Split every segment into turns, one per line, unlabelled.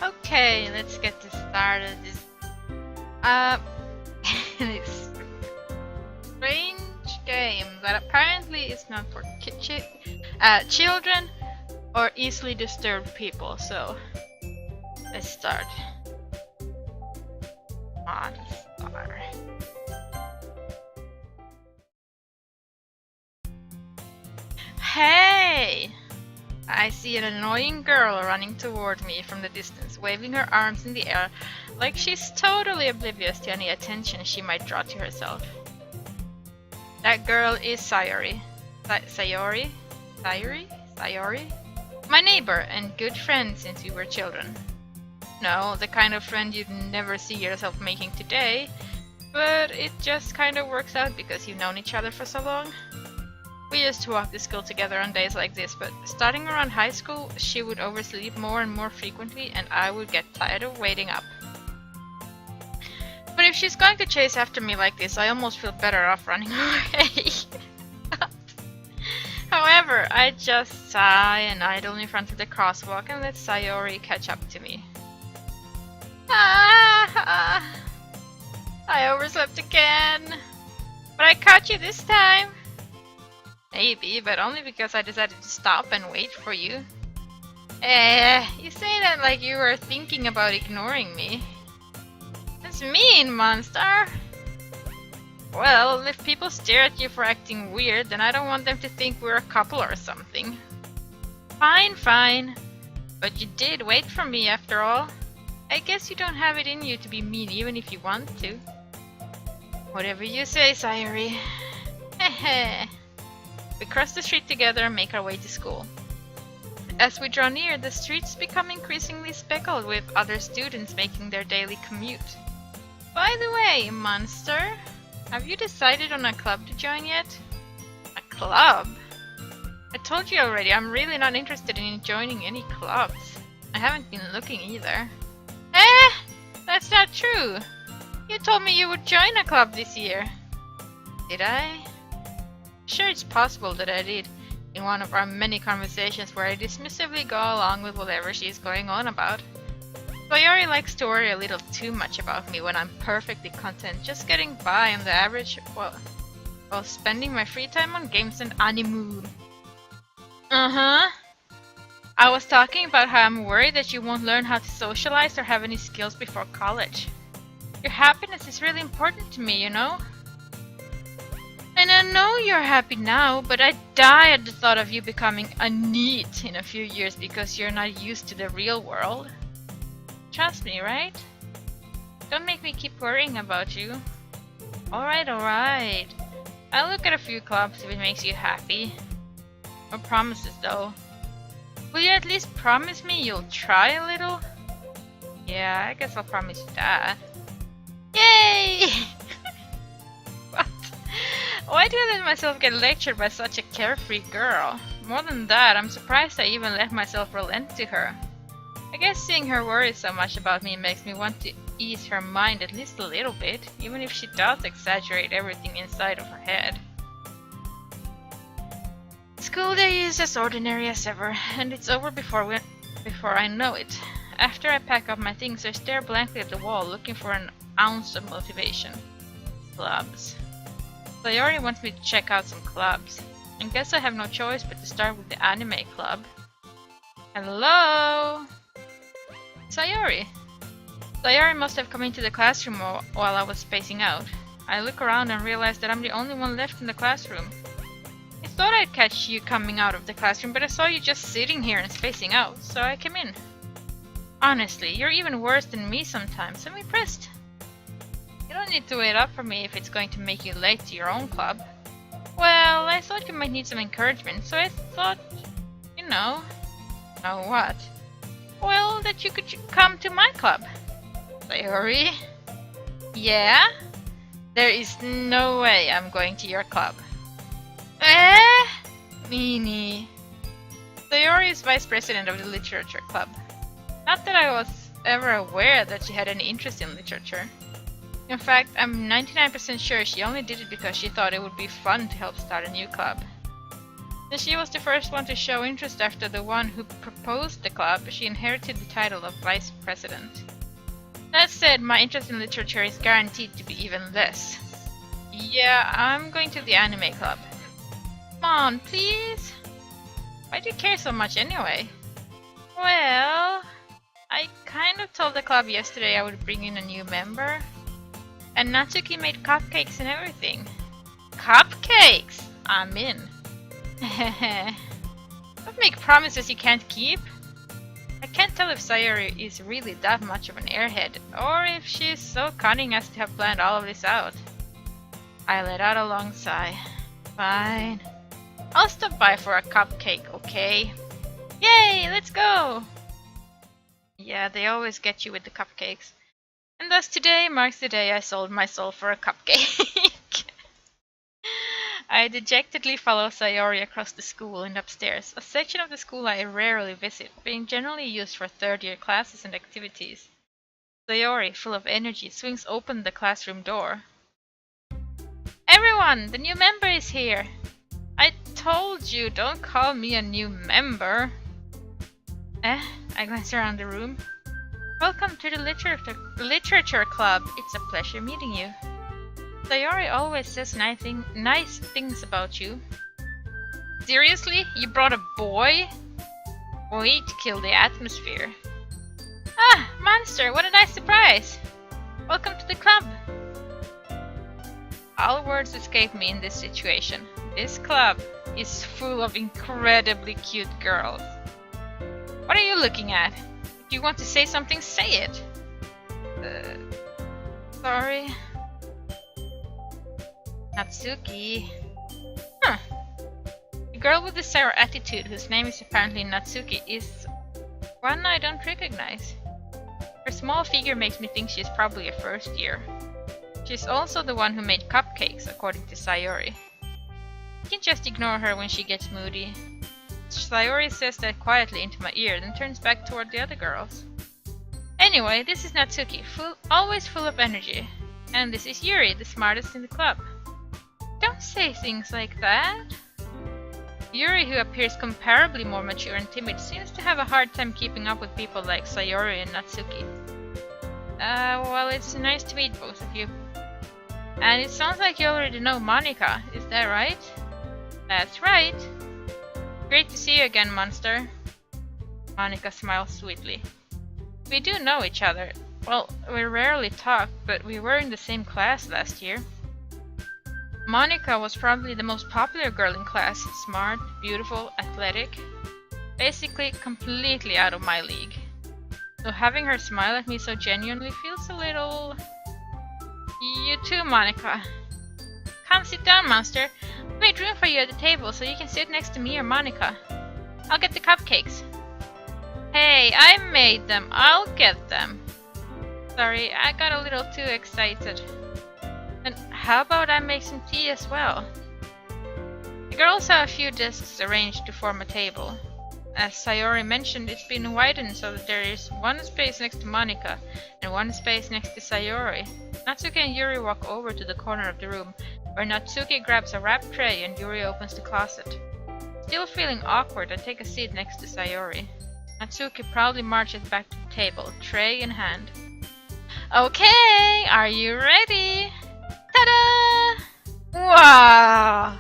Okay, let's get this started. Uh, this strange game that apparently is not for children or easily disturbed people. So let's start. Monstar. Hey! I see an annoying girl running toward me from the distance, waving her arms in the air like she's totally oblivious to any attention she might draw to herself. That girl is Sayori. Sayori? My neighbor and good friend since we were children. No, the kind of friend you'd never see yourself making today, but it just kind of works out because you've known each other for so long. We used to walk to school together on days like this, but starting around high school, she would oversleep more and more frequently, and I would get tired of waiting up. But if she's going to chase after me like this, I almost feel better off running away. However, I just sigh and idle in front of the crosswalk and let Sayori catch up to me. I overslept again. But I caught you this time. Maybe, but only because I decided to stop and wait for you. You say that like you were thinking about ignoring me. That's mean, Monstar. Well, if people stare at you for acting weird, then I don't want them to think we're a couple or something. Fine. But you did wait for me after all. I guess you don't have it in you to be mean even if you want to. Whatever you say, Sayori. Hehe. We cross the street together and make our way to school. As we draw near, the streets become increasingly speckled with other students making their daily commute. By the way, Monstar, have you decided on a club to join yet? A club? I told you already, I'm really not interested in joining any clubs. I haven't been looking either. That's not true. You told me you would join a club this year. Did I? Sure, it's possible that I did, in one of our many conversations where I dismissively go along with whatever she's going on about. Sayori likes to worry a little too much about me when I'm perfectly content just getting by on the average while spending my free time on games and anime. I was talking about how I'm worried that you won't learn how to socialize or have any skills before college. Your happiness is really important to me, you know? And I know you're happy now, but I die at the thought of you becoming a NEET in a few years because you're not used to the real world. Trust me, right? Don't make me keep worrying about you. Alright. I'll look at a few clubs if it makes you happy. No promises though. Will you at least promise me you'll try a little? Yeah, I guess I'll promise you that. Yay! Why do I let myself get lectured by such a carefree girl? More than that, I'm surprised I even let myself relent to her. I guess seeing her worry so much about me makes me want to ease her mind at least a little bit, even if she does exaggerate everything inside of her head. School day is as ordinary as ever, and it's over before I know it. After I pack up my things, I stare blankly at the wall, looking for an ounce of motivation. Clubs. Sayori wants me to check out some clubs. I guess I have no choice but to start with the anime club. Hello? Sayori. Sayori must have come into the classroom while I was spacing out. I look around and realize that I'm the only one left in the classroom. I thought I'd catch you coming out of the classroom, but I saw you just sitting here and spacing out, so I came in. Honestly, you're even worse than me sometimes. I'm impressed. You don't need to wait up for me if it's going to make you late to your own club. Well, I thought you might need some encouragement, so I thought, you know... Know what? Well, that you could come to my club. Sayori? Yeah? There is no way I'm going to your club. Meanie. Sayori is vice president of the literature club. Not that I was ever aware that she had any interest in literature. In fact, I'm 99% sure she only did it because she thought it would be fun to help start a new club. Since she was the first one to show interest after the one who proposed the club, she inherited the title of vice president. That said, my interest in literature is guaranteed to be even less. Yeah, I'm going to the anime club. Come on, please? Why do you care so much anyway? Well, I kind of told the club yesterday I would bring in a new member. And Natsuki made cupcakes and everything. Cupcakes! I'm in. Don't make promises you can't keep. I can't tell if Sayori is really that much of an airhead, or if she's so cunning as to have planned all of this out. I let out a long sigh. Fine. I'll stop by for a cupcake, okay? Yay, let's go! Yeah, they always get you with the cupcakes. And thus today marks the day I sold my soul for a cupcake. I dejectedly follow Sayori across the school and upstairs, a section of the school I rarely visit, being generally used for third-year classes and activities. Sayori, full of energy, swings open the classroom door. Everyone, the new member is here! I told you, don't call me a new member! I glance around the room. Welcome to the Literature Club. It's a pleasure meeting you. Sayori always says nice things about you. Seriously? You brought a boy? Way to kill the atmosphere. Ah, Monstar, what a nice surprise! Welcome to the club! All words escape me in this situation. This club is full of incredibly cute girls. What are you looking at? If you want to say something, say it! Sorry. Natsuki. Huh. The girl with the sour attitude, whose name is apparently Natsuki, is one I don't recognize. Her small figure makes me think she's probably a first year. She's also the one who made cupcakes, according to Sayori. I can just ignore her when she gets moody. Sayori says that quietly into my ear, then turns back toward the other girls. Anyway, this is Natsuki, always full of energy. And this is Yuri, the smartest in the club. Don't say things like that. Yuri, who appears comparably more mature and timid, seems to have a hard time keeping up with people like Sayori and Natsuki. Well, it's nice to meet both of you. And it sounds like you already know Monika, is that right? That's right. Great to see you again, Monstar. Monika smiles sweetly. We do know each other. Well, we rarely talk, but we were in the same class last year. Monika was probably the most popular girl in class. Smart, beautiful, athletic. Basically, completely out of my league. So having her smile at me so genuinely feels a little... You too, Monika. Come sit down, Monstar. I made room for you at the table so you can sit next to me or Monika. I'll get the cupcakes. Hey, I made them. I'll get them. Sorry, I got a little too excited. And how about I make some tea as well? The girls have a few desks arranged to form a table. As Sayori mentioned, it's been widened so that there is one space next to Monika and one space next to Sayori. Natsuki and Yuri walk over to the corner of the room, where Natsuki grabs a wrap tray and Yuri opens the closet. Still feeling awkward, I take a seat next to Sayori. Natsuki proudly marches back to the table, tray in hand. Okay, are you ready? Ta-da! Wow!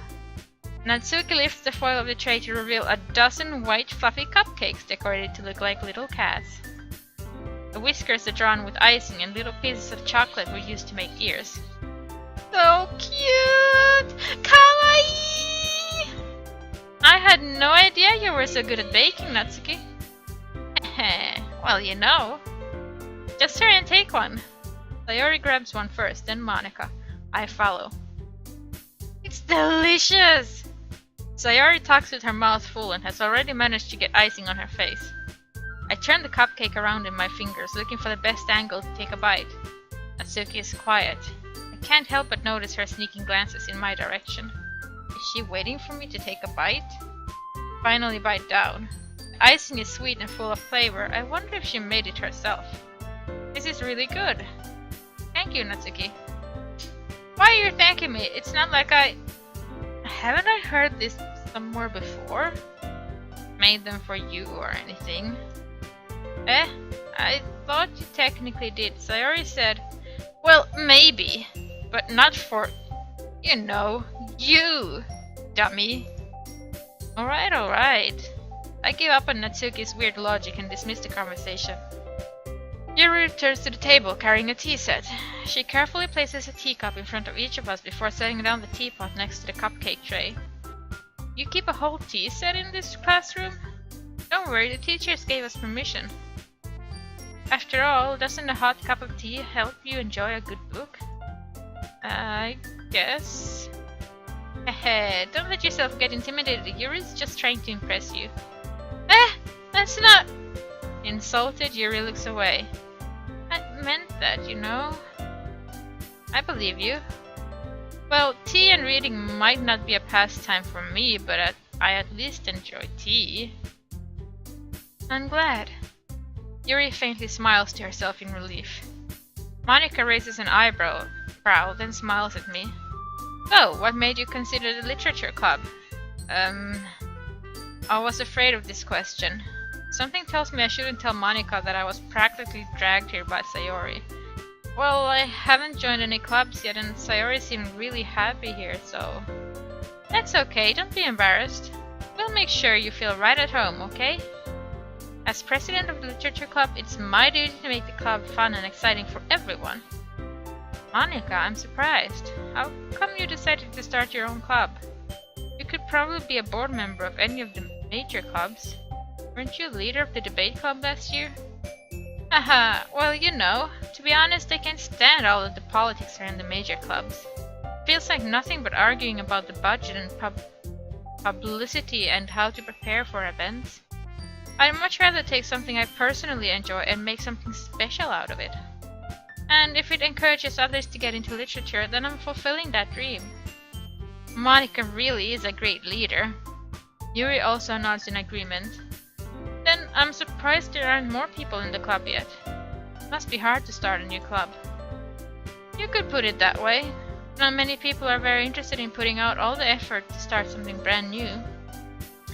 Natsuki lifts the foil of the tray to reveal a dozen white fluffy cupcakes decorated to look like little cats. The whiskers are drawn with icing and little pieces of chocolate were used to make ears. So cute! Kawaii! I had no idea you were so good at baking, Natsuki. Well, you know. Just hurry and take one. Sayori grabs one first, then Monika. I follow. It's delicious! Sayori talks with her mouth full and has already managed to get icing on her face. I turn the cupcake around in my fingers, looking for the best angle to take a bite. Natsuki is quiet. I can't help but notice her sneaking glances in my direction. Is she waiting for me to take a bite? Finally bite down. The icing is sweet and full of flavor. I wonder if she made it herself. This is really good. Thank you, Natsuki. Why are you thanking me? It's not like I... Haven't I heard this somewhere before? Made them for you or anything? I thought you technically did. Sayori said, well, maybe, but not for, you know, you, dummy. Alright. I gave up on Natsuki's weird logic and dismissed the conversation. Yuri returns to the table carrying a tea set. She carefully places a teacup in front of each of us before setting down the teapot next to the cupcake tray. You keep a whole tea set in this classroom? Don't worry, the teachers gave us permission. After all, doesn't a hot cup of tea help you enjoy a good book? I guess. Hehe, don't let yourself get intimidated. Yuri's just trying to impress you. That's not... Insulted, Yuri looks away. I meant that, you know. I believe you. Well, tea and reading might not be a pastime for me, but I at least enjoy tea. I'm glad. Yuri faintly smiles to herself in relief. Monika raises an eyebrow, then smiles at me. So, what made you consider the literature club? I was afraid of this question. Something tells me I shouldn't tell Monika that I was practically dragged here by Sayori. Well, I haven't joined any clubs yet and Sayori seemed really happy here, so... That's okay, don't be embarrassed. We'll make sure you feel right at home, okay? As president of the literature club, it's my duty to make the club fun and exciting for everyone. Monika, I'm surprised. How come you decided to start your own club? You could probably be a board member of any of the major clubs. Weren't you leader of the debate club last year? Haha, well, you know, to be honest, I can't stand all of the politics around the major clubs. Feels like nothing but arguing about the budget and publicity and how to prepare for events. I'd much rather take something I personally enjoy and make something special out of it. And if it encourages others to get into literature, then I'm fulfilling that dream. Monika really is a great leader. Yuri also nods in agreement. Then I'm surprised there aren't more people in the club yet. Must be hard to start a new club. You could put it that way. Not many people are very interested in putting out all the effort to start something brand new.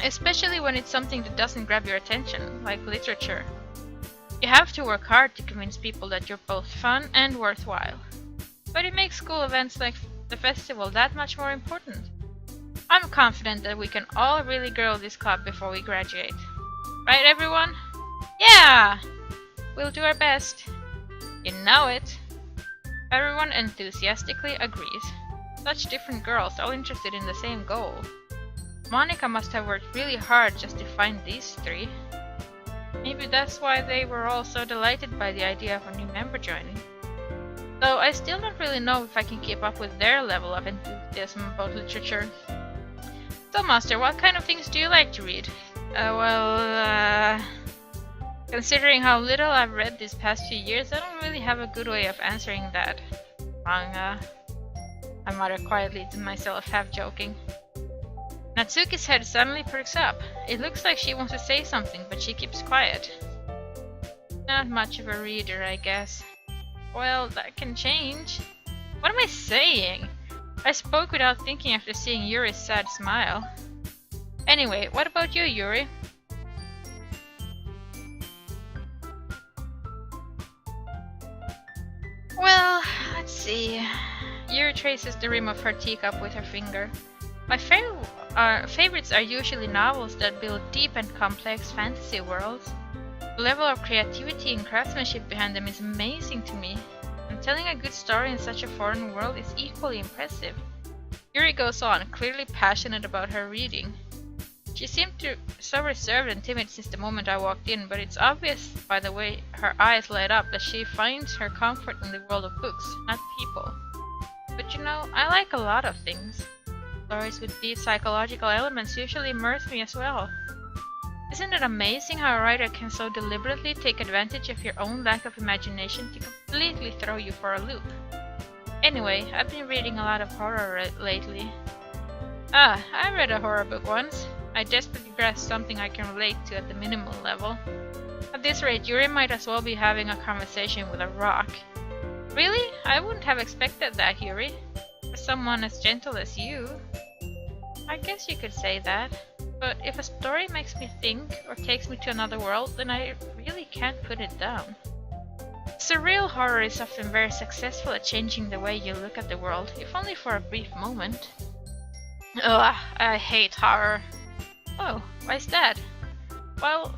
Especially when it's something that doesn't grab your attention, like literature. You have to work hard to convince people that you're both fun and worthwhile. But it makes school events like the festival that much more important. I'm confident that we can all really grow this club before we graduate. Right, everyone? Yeah! We'll do our best. You know it. Everyone enthusiastically agrees. Such different girls, all interested in the same goal. Monika must have worked really hard just to find these three. Maybe that's why they were all so delighted by the idea of a new member joining. Though I still don't really know if I can keep up with their level of enthusiasm about literature. So Monstar, what kind of things do you like to read? Considering how little I've read these past few years, I don't really have a good way of answering that. Manga. I mutter quietly to myself, half joking. Natsuki's head suddenly perks up. It looks like she wants to say something, but she keeps quiet. Not much of a reader, I guess. Well, that can change. What am I saying? I spoke without thinking after seeing Yuri's sad smile. Anyway, what about you, Yuri? Well, let's see. Yuri traces the rim of her teacup with her finger. My favorites are usually novels that build deep and complex fantasy worlds. The level of creativity and craftsmanship behind them is amazing to me, and telling a good story in such a foreign world is equally impressive. Yuri goes on, clearly passionate about her reading. She seemed so reserved and timid since the moment I walked in, but it's obvious by the way her eyes light up that she finds her comfort in the world of books, not people. But you know, I like a lot of things. Stories with deep psychological elements usually immerse me as well. Isn't it amazing how a writer can so deliberately take advantage of your own lack of imagination to completely throw you for a loop? Anyway, I've been reading a lot of horror lately. I read a horror book once. I desperately grasped something I can relate to at the minimal level. At this rate, Yuri might as well be having a conversation with a rock. Really? I wouldn't have expected that, Yuri. For someone as gentle as you. I guess you could say that. But if a story makes me think or takes me to another world, then I really can't put it down. Surreal horror is often very successful at changing the way you look at the world, if only for a brief moment. Ugh, I hate horror. Oh, why is that? Well,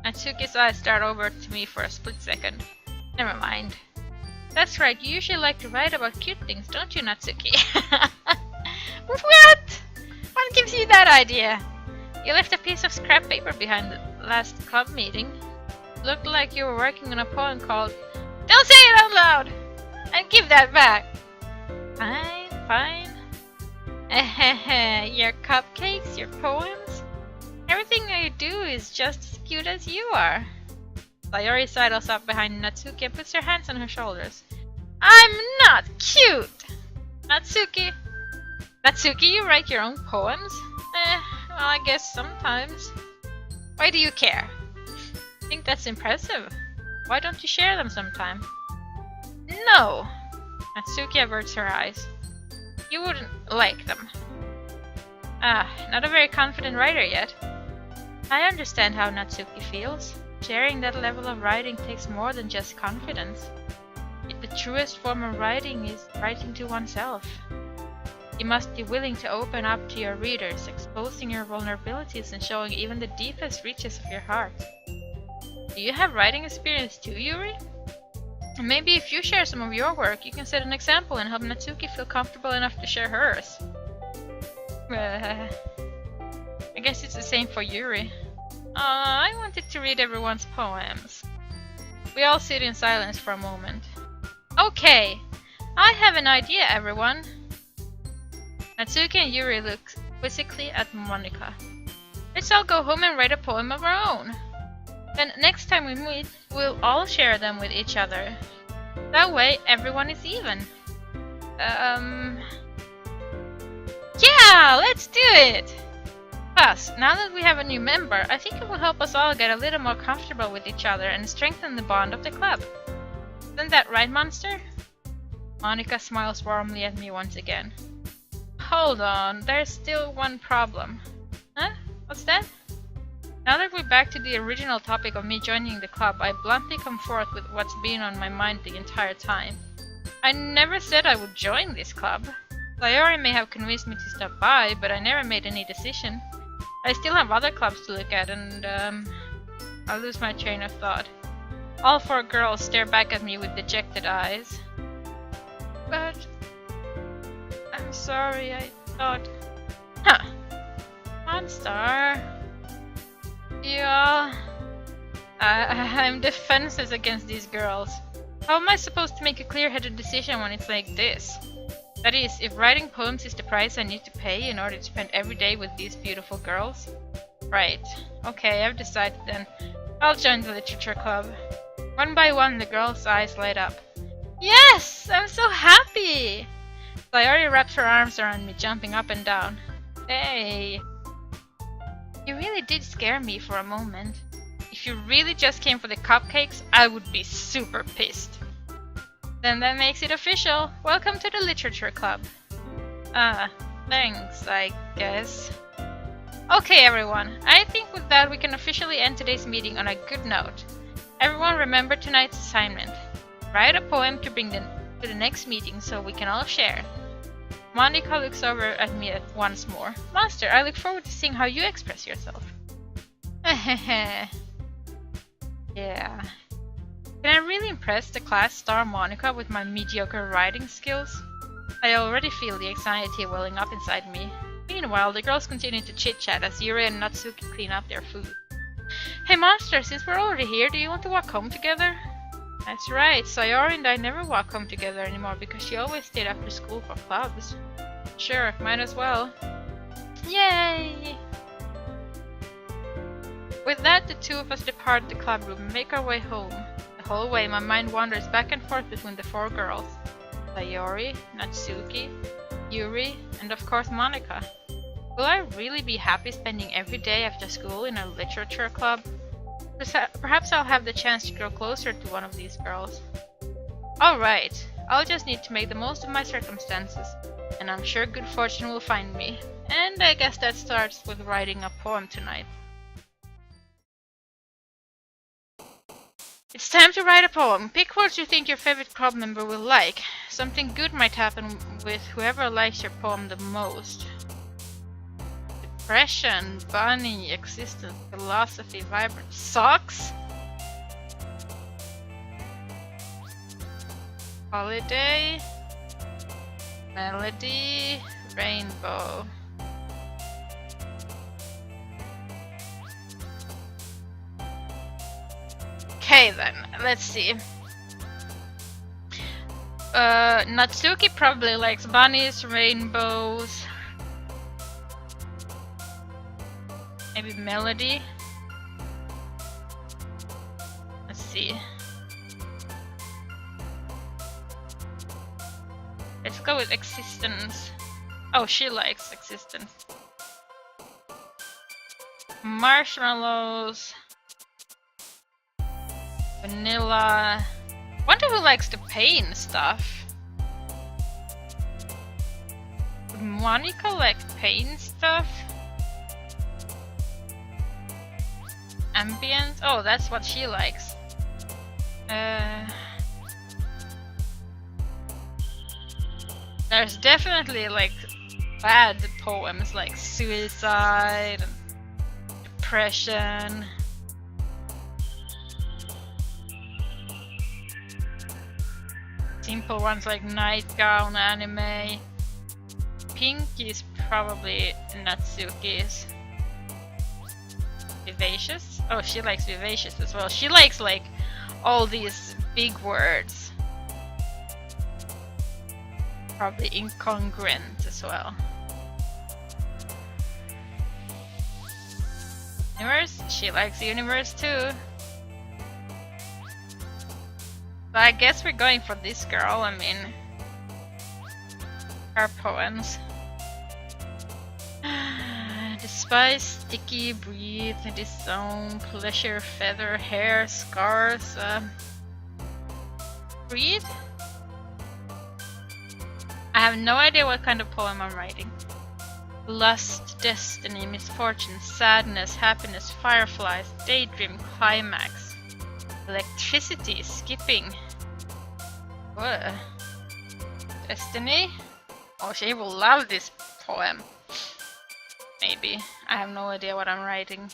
Natsuki's eyes stared over to me for a split second. Never mind. That's right, you usually like to write about cute things, don't you, Natsuki? What? What gives you that idea? You left a piece of scrap paper behind the last club meeting. Looked like you were working on a poem called "Don't Say It Out Loud!" And give that back! Fine, fine. Your cupcakes, your poems? Everything I do is just as cute as you are. Sayori sidles up behind Natsuki and puts her hands on her shoulders. I'm not cute! Natsuki, you write your own poems? Well, I guess sometimes. Why do you care? I think that's impressive. Why don't you share them sometime? No! Natsuki averts her eyes. You wouldn't like them. Not a very confident writer yet. I understand how Natsuki feels. Sharing that level of writing takes more than just confidence. The truest form of writing is writing to oneself. You must be willing to open up to your readers, exposing your vulnerabilities and showing even the deepest reaches of your heart. Do you have writing experience too, Yuri? Maybe if you share some of your work, you can set an example and help Natsuki feel comfortable enough to share hers. I guess it's the same for Yuri. I wanted to read everyone's poems. We all sit in silence for a moment. Okay, I have an idea, everyone. Natsuki and Yuri look quizzically at Monika. Let's all go home and write a poem of our own. Then next time we meet, we'll all share them with each other. That way, everyone is even. Yeah, let's do it! Plus, now that we have a new member, I think it will help us all get a little more comfortable with each other and strengthen the bond of the club. Isn't that right, Monstar? Monika smiles warmly at me once again. Hold on, there's still one problem. Huh? What's that? Now that we're back to the original topic of me joining the club, I bluntly come forth with what's been on my mind the entire time. I never said I would join this club. Sayori may have convinced me to stop by, but I never made any decision. I still have other clubs to look at and, I lose my train of thought. All four girls stare back at me with dejected eyes. But... I'm sorry, I thought... Huh. Monstar... You all... I'm defenseless against these girls. How am I supposed to make a clear-headed decision when it's like this? That is, if writing poems is the price I need to pay in order to spend every day with these beautiful girls? Right. Okay, I've decided then. I'll join the literature club. One by one, the girls' eyes light up. Yes! I'm so happy! Sayori wraps her arms around me, jumping up and down. Hey! You really did scare me for a moment. If you really just came for the cupcakes, I would be super pissed. Then that makes it official. Welcome to the literature club. Thanks, I guess. Okay, everyone. I think with that we can officially end today's meeting on a good note. Everyone remember tonight's assignment. Write a poem to bring them to the next meeting so we can all share. Monika looks over at me once more. Monstar, I look forward to seeing how you express yourself. Yeah. Can I really impress the class star Monika with my mediocre writing skills? I already feel the anxiety welling up inside me. Meanwhile, the girls continue to chit-chat as Yuri and Natsuki clean up their food. Hey Monstar, since we're already here, do you want to walk home together? That's right, Sayori and I never walk home together anymore because she always stayed after school for clubs. Sure, might as well. Yay! With that, the two of us depart the club room and make our way home. The whole way, my mind wanders back and forth between the four girls. Sayori, Natsuki, Yuri, and of course Monika. Will I really be happy spending every day after school in a literature club? Perhaps I'll have the chance to grow closer to one of these girls. Alright, I'll just need to make the most of my circumstances. and I'm sure good fortune will find me. And I guess that starts with writing a poem tonight. It's time to write a poem. Pick words you think your favorite club member will like. Something good might happen with whoever likes your poem the most. Depression, bunny, existence, philosophy, vibrant, socks? Holiday, melody, rainbow. Okay then, let's see. Natsuki probably likes bunnies, rainbows, maybe melody. Let's see. Let's go with existence. Oh, she likes existence. Marshmallows. Vanilla. Wonder who likes the pain stuff. Would Monica like pain stuff? Ambience? Oh, that's what she likes. There's definitely like bad poems like suicide and depression. Simple ones like nightgown, anime. Pink is probably Natsuki's. Vivacious? Oh, she likes vivacious as well. She likes like all these big words. Probably incongruent as well. Universe? She likes universe too. So I guess we're going for this girl, I mean, her poems. Despise, sticky, breathe, disown, pleasure, feather, hair, scars, breathe? I have no idea what kind of poem I'm writing. Lust, destiny, misfortune, sadness, happiness, fireflies, daydream, climax. Electricity, skipping. What? Destiny? Oh, she will love this poem. Maybe. I have no idea what I'm writing.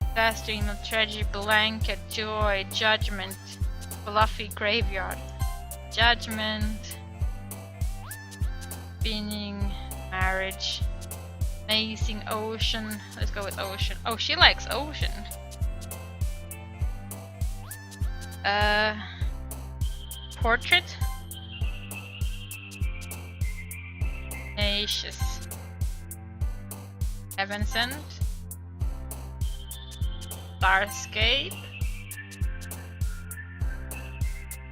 Disaster, tragedy, blanket, joy, judgment, fluffy graveyard, judgment, spinning, marriage, amazing ocean. Let's go with ocean. Oh, she likes ocean. Portrait? Tenacious. Heaven Sent. Starscape.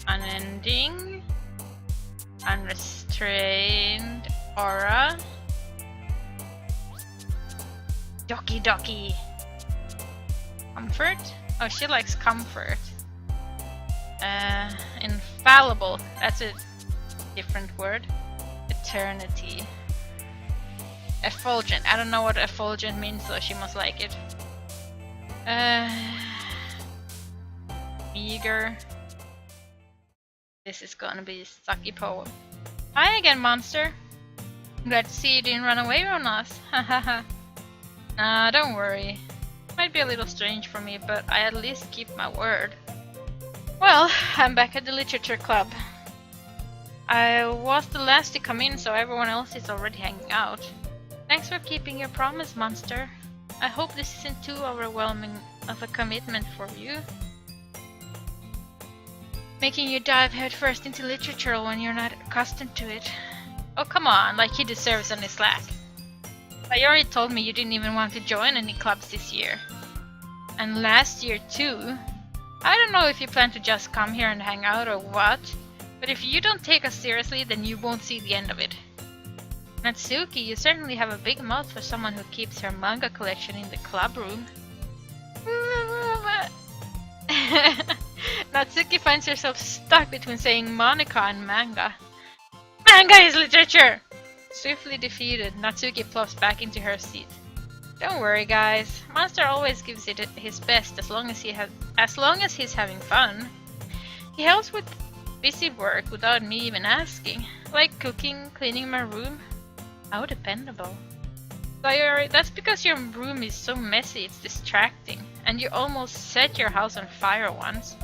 Unending. Unrestrained. Aura. Doki Doki. Comfort? Oh, she likes comfort. Infallible. That's a different word. Eternity. Effulgent. I don't know what effulgent means, so she must like it. Meager. This is gonna be a sucky poem. Hi again, Monster. Glad to see you didn't run away from us. Hahaha. Nah, don't worry. Might be a little strange for me, but I at least keep my word. Well, I'm back at the Literature Club. I was the last to come in, so everyone else is already hanging out. Thanks for keeping your promise, Monster. I hope this isn't too overwhelming of a commitment for you. Making you dive headfirst into literature when you're not accustomed to it. Oh, come on, like he deserves any slack. But you already told me you didn't even want to join any clubs this year. And last year too. I don't know if you plan to just come here and hang out or what, but if you don't take us seriously, then you won't see the end of it. Natsuki, you certainly have a big mouth for someone who keeps her manga collection in the club room. Natsuki finds herself stuck between saying Monica and manga. Manga is literature! Swiftly defeated, Natsuki plops back into her seat. Don't worry, guys. Monstar always gives it his best as long as he's having fun. He helps with busy work without me even asking, like cooking, cleaning my room. How dependable. Sayori, that's because your room is so messy it's distracting, and you almost set your house on fire once.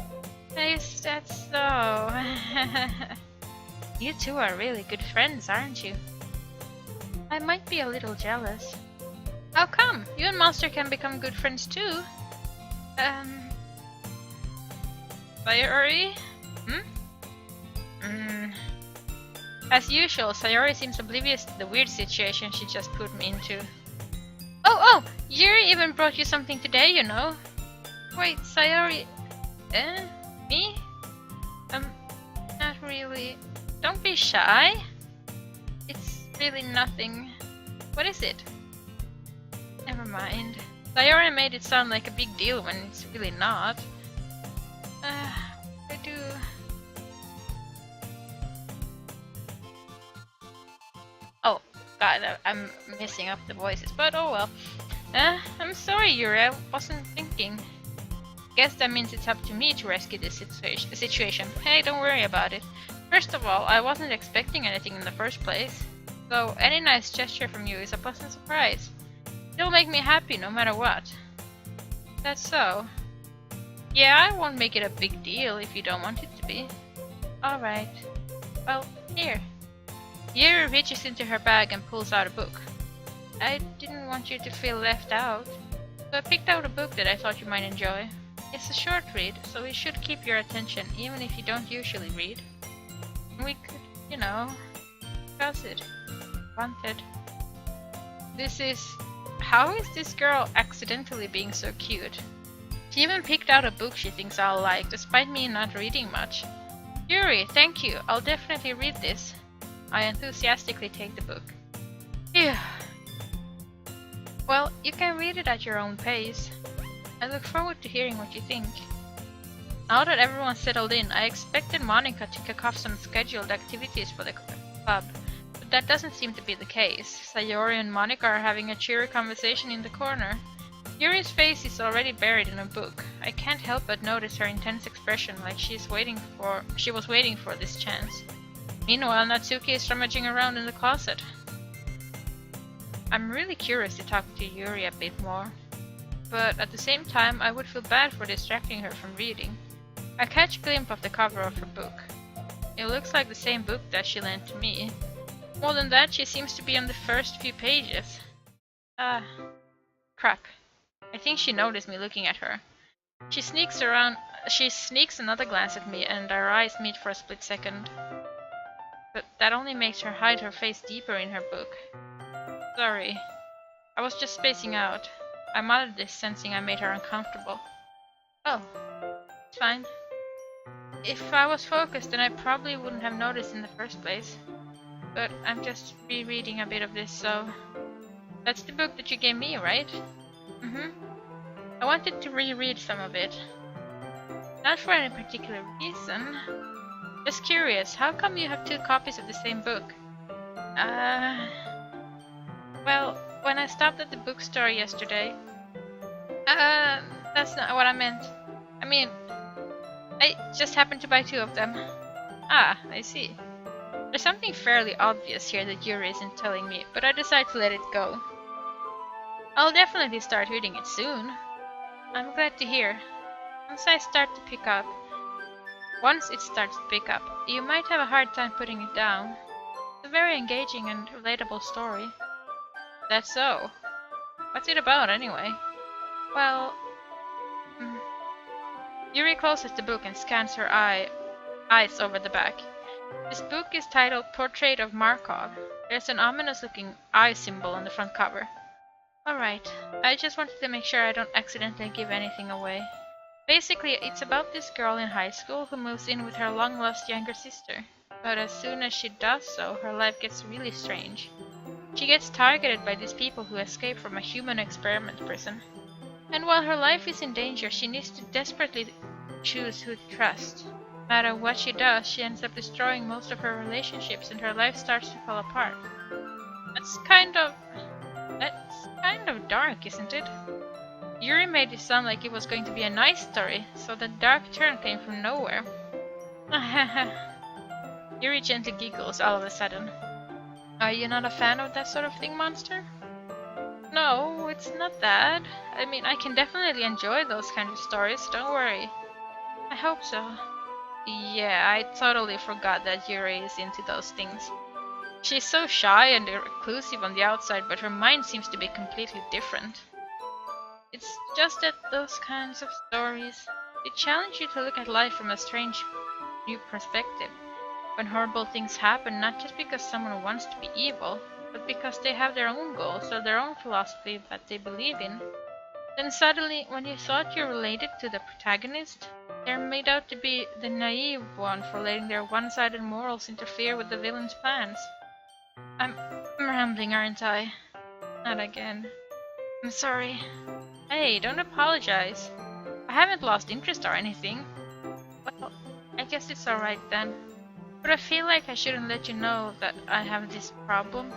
Is that so? You two are really good friends, aren't you? I might be a little jealous. How come? You and Monstar can become good friends too. Sayori? As usual, Sayori seems oblivious to the weird situation she just put me into. Oh! Yuri even brought you something today, you know. Wait, Sayori... Me? Not really. Don't be shy. It's really nothing. What is it? Never mind. Sayori made it sound like a big deal when it's really not. I do... Oh, God, I'm messing up the voices, but oh well. I'm sorry, Yuri, I wasn't thinking. Guess that means it's up to me to rescue this situation. Hey, don't worry about it. First of all, I wasn't expecting anything in the first place. So any nice gesture from you is a pleasant surprise. It'll make me happy no matter what. That's so. Yeah, I won't make it a big deal if you don't want it to be. Alright. Well, here. Yuri reaches into her bag and pulls out a book. I didn't want you to feel left out, so I picked out a book that I thought you might enjoy. It's a short read, so it should keep your attention even if you don't usually read. We could, you know, discuss it. Wanted. This is... How is this girl accidentally being so cute? She even picked out a book she thinks I'll like, despite me not reading much. Yuri, thank you. I'll definitely read this. I enthusiastically take the book. Phew. Well, you can read it at your own pace. I look forward to hearing what you think. Now that everyone's settled in, I expected Monica to kick off some scheduled activities for the club, but that doesn't seem to be the case. Sayori and Monica are having a cheery conversation in the corner. Yuri's face is already buried in a book. I can't help but notice her intense expression, like she was waiting for this chance. Meanwhile, Natsuki is rummaging around in the closet. I'm really curious to talk to Yuri a bit more, but at the same time I would feel bad for distracting her from reading. I catch a glimpse of the cover of her book. It looks like the same book that she lent to me. More than that, she seems to be on the first few pages. Crap. I think she noticed me looking at her. She sneaks another glance at me and our eyes meet for a split second. But that only makes her hide her face deeper in her book. Sorry. I was just spacing out. I muttered this, sensing I made her uncomfortable. Oh. It's fine. If I was focused, then I probably wouldn't have noticed in the first place. But I'm just rereading a bit of this, so... That's the book that you gave me, right? I wanted to reread some of it. Not for any particular reason. Just curious, how come you have two copies of the same book? Well, when I stopped at the bookstore yesterday... that's not what I meant. I mean, I just happened to buy two of them. Ah, I see. There's something fairly obvious here that Yuri isn't telling me, but I decided to let it go. I'll definitely start reading it soon. I'm glad to hear. Once it starts to pick up, you might have a hard time putting it down. It's a very engaging and relatable story. That's so. What's it about, anyway? Well... Yuri closes the book and scans her eyes over the back. This book is titled Portrait of Markov. There's an ominous-looking eye symbol on the front cover. Alright, I just wanted to make sure I don't accidentally give anything away. Basically, it's about this girl in high school who moves in with her long-lost younger sister. But as soon as she does so, her life gets really strange. She gets targeted by these people who escape from a human experiment prison. And while her life is in danger, she needs to desperately choose who to trust. No matter what she does, she ends up destroying most of her relationships and her life starts to fall apart. That's kind of... That's kind of dark, isn't it? Yuri made it sound like it was going to be a nice story, so the dark turn came from nowhere. Yuri gently giggles all of a sudden. Are you not a fan of that sort of thing, Monstar? No, it's not that. I mean, I can definitely enjoy those kind of stories, don't worry. I hope so. Yeah, I totally forgot that Yuri is into those things. She's so shy and reclusive on the outside, but her mind seems to be completely different. It's just that those kinds of stories, they challenge you to look at life from a strange new perspective. When horrible things happen, not just because someone wants to be evil, but because they have their own goals or their own philosophy that they believe in. Then suddenly, when you thought you related to the protagonist, they're made out to be the naive one for letting their one-sided morals interfere with the villain's plans. I'm rambling, aren't I? Not again. I'm sorry. Hey, don't apologize. I haven't lost interest or anything. Well, I guess it's alright then. But I feel like I shouldn't let you know that I have this problem.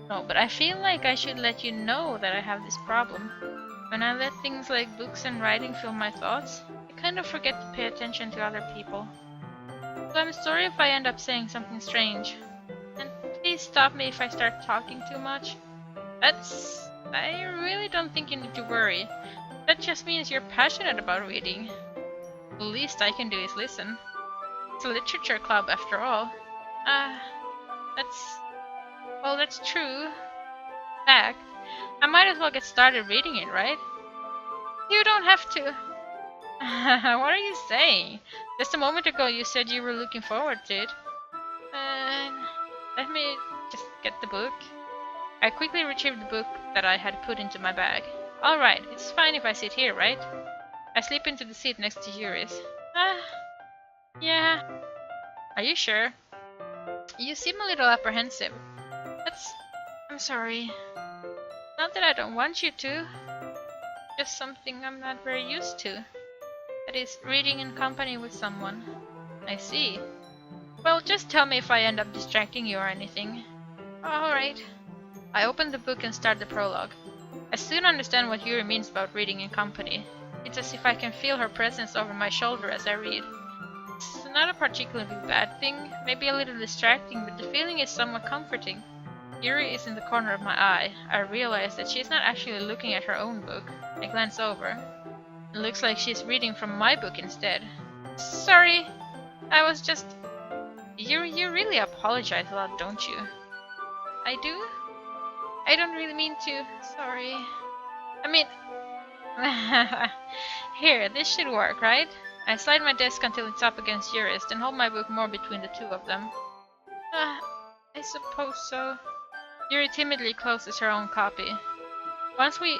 No, but I feel like I should let you know that I have this problem. When I let things like books and writing fill my thoughts, I kind of forget to pay attention to other people. So I'm sorry if I end up saying something strange. And please stop me if I start talking too much. I really don't think you need to worry. That just means you're passionate about reading. The least I can do is listen. It's a literature club after all. That's true. Fact. I might as well get started reading it, right? You don't have to. What are you saying? Just a moment ago you said you were looking forward to it. Let me just get the book. I quickly retrieved the book that I had put into my bag. Alright, it's fine if I sit here, right? I slip into the seat next to Yuri's. Yeah. Are you sure? You seem a little apprehensive. I'm sorry. Not that I don't want you to. Just something I'm not very used to. That is, reading in company with someone. I see. Well, just tell me if I end up distracting you or anything. Alright. I open the book and start the prologue. I soon understand what Yuri means about reading in company. It's as if I can feel her presence over my shoulder as I read. It's not a particularly bad thing, maybe a little distracting, but the feeling is somewhat comforting. Yuri is in the corner of my eye. I realize that she's not actually looking at her own book. I glance over. It looks like she's reading from my book instead. Sorry, I was just... You really apologize a lot, don't you? I do? I don't really mean to. Sorry. I mean... Here, this should work, right? I slide my desk until it's up against Yuri's, then hold my book more between the two of them. I suppose so. Yuri timidly closes her own copy. Once we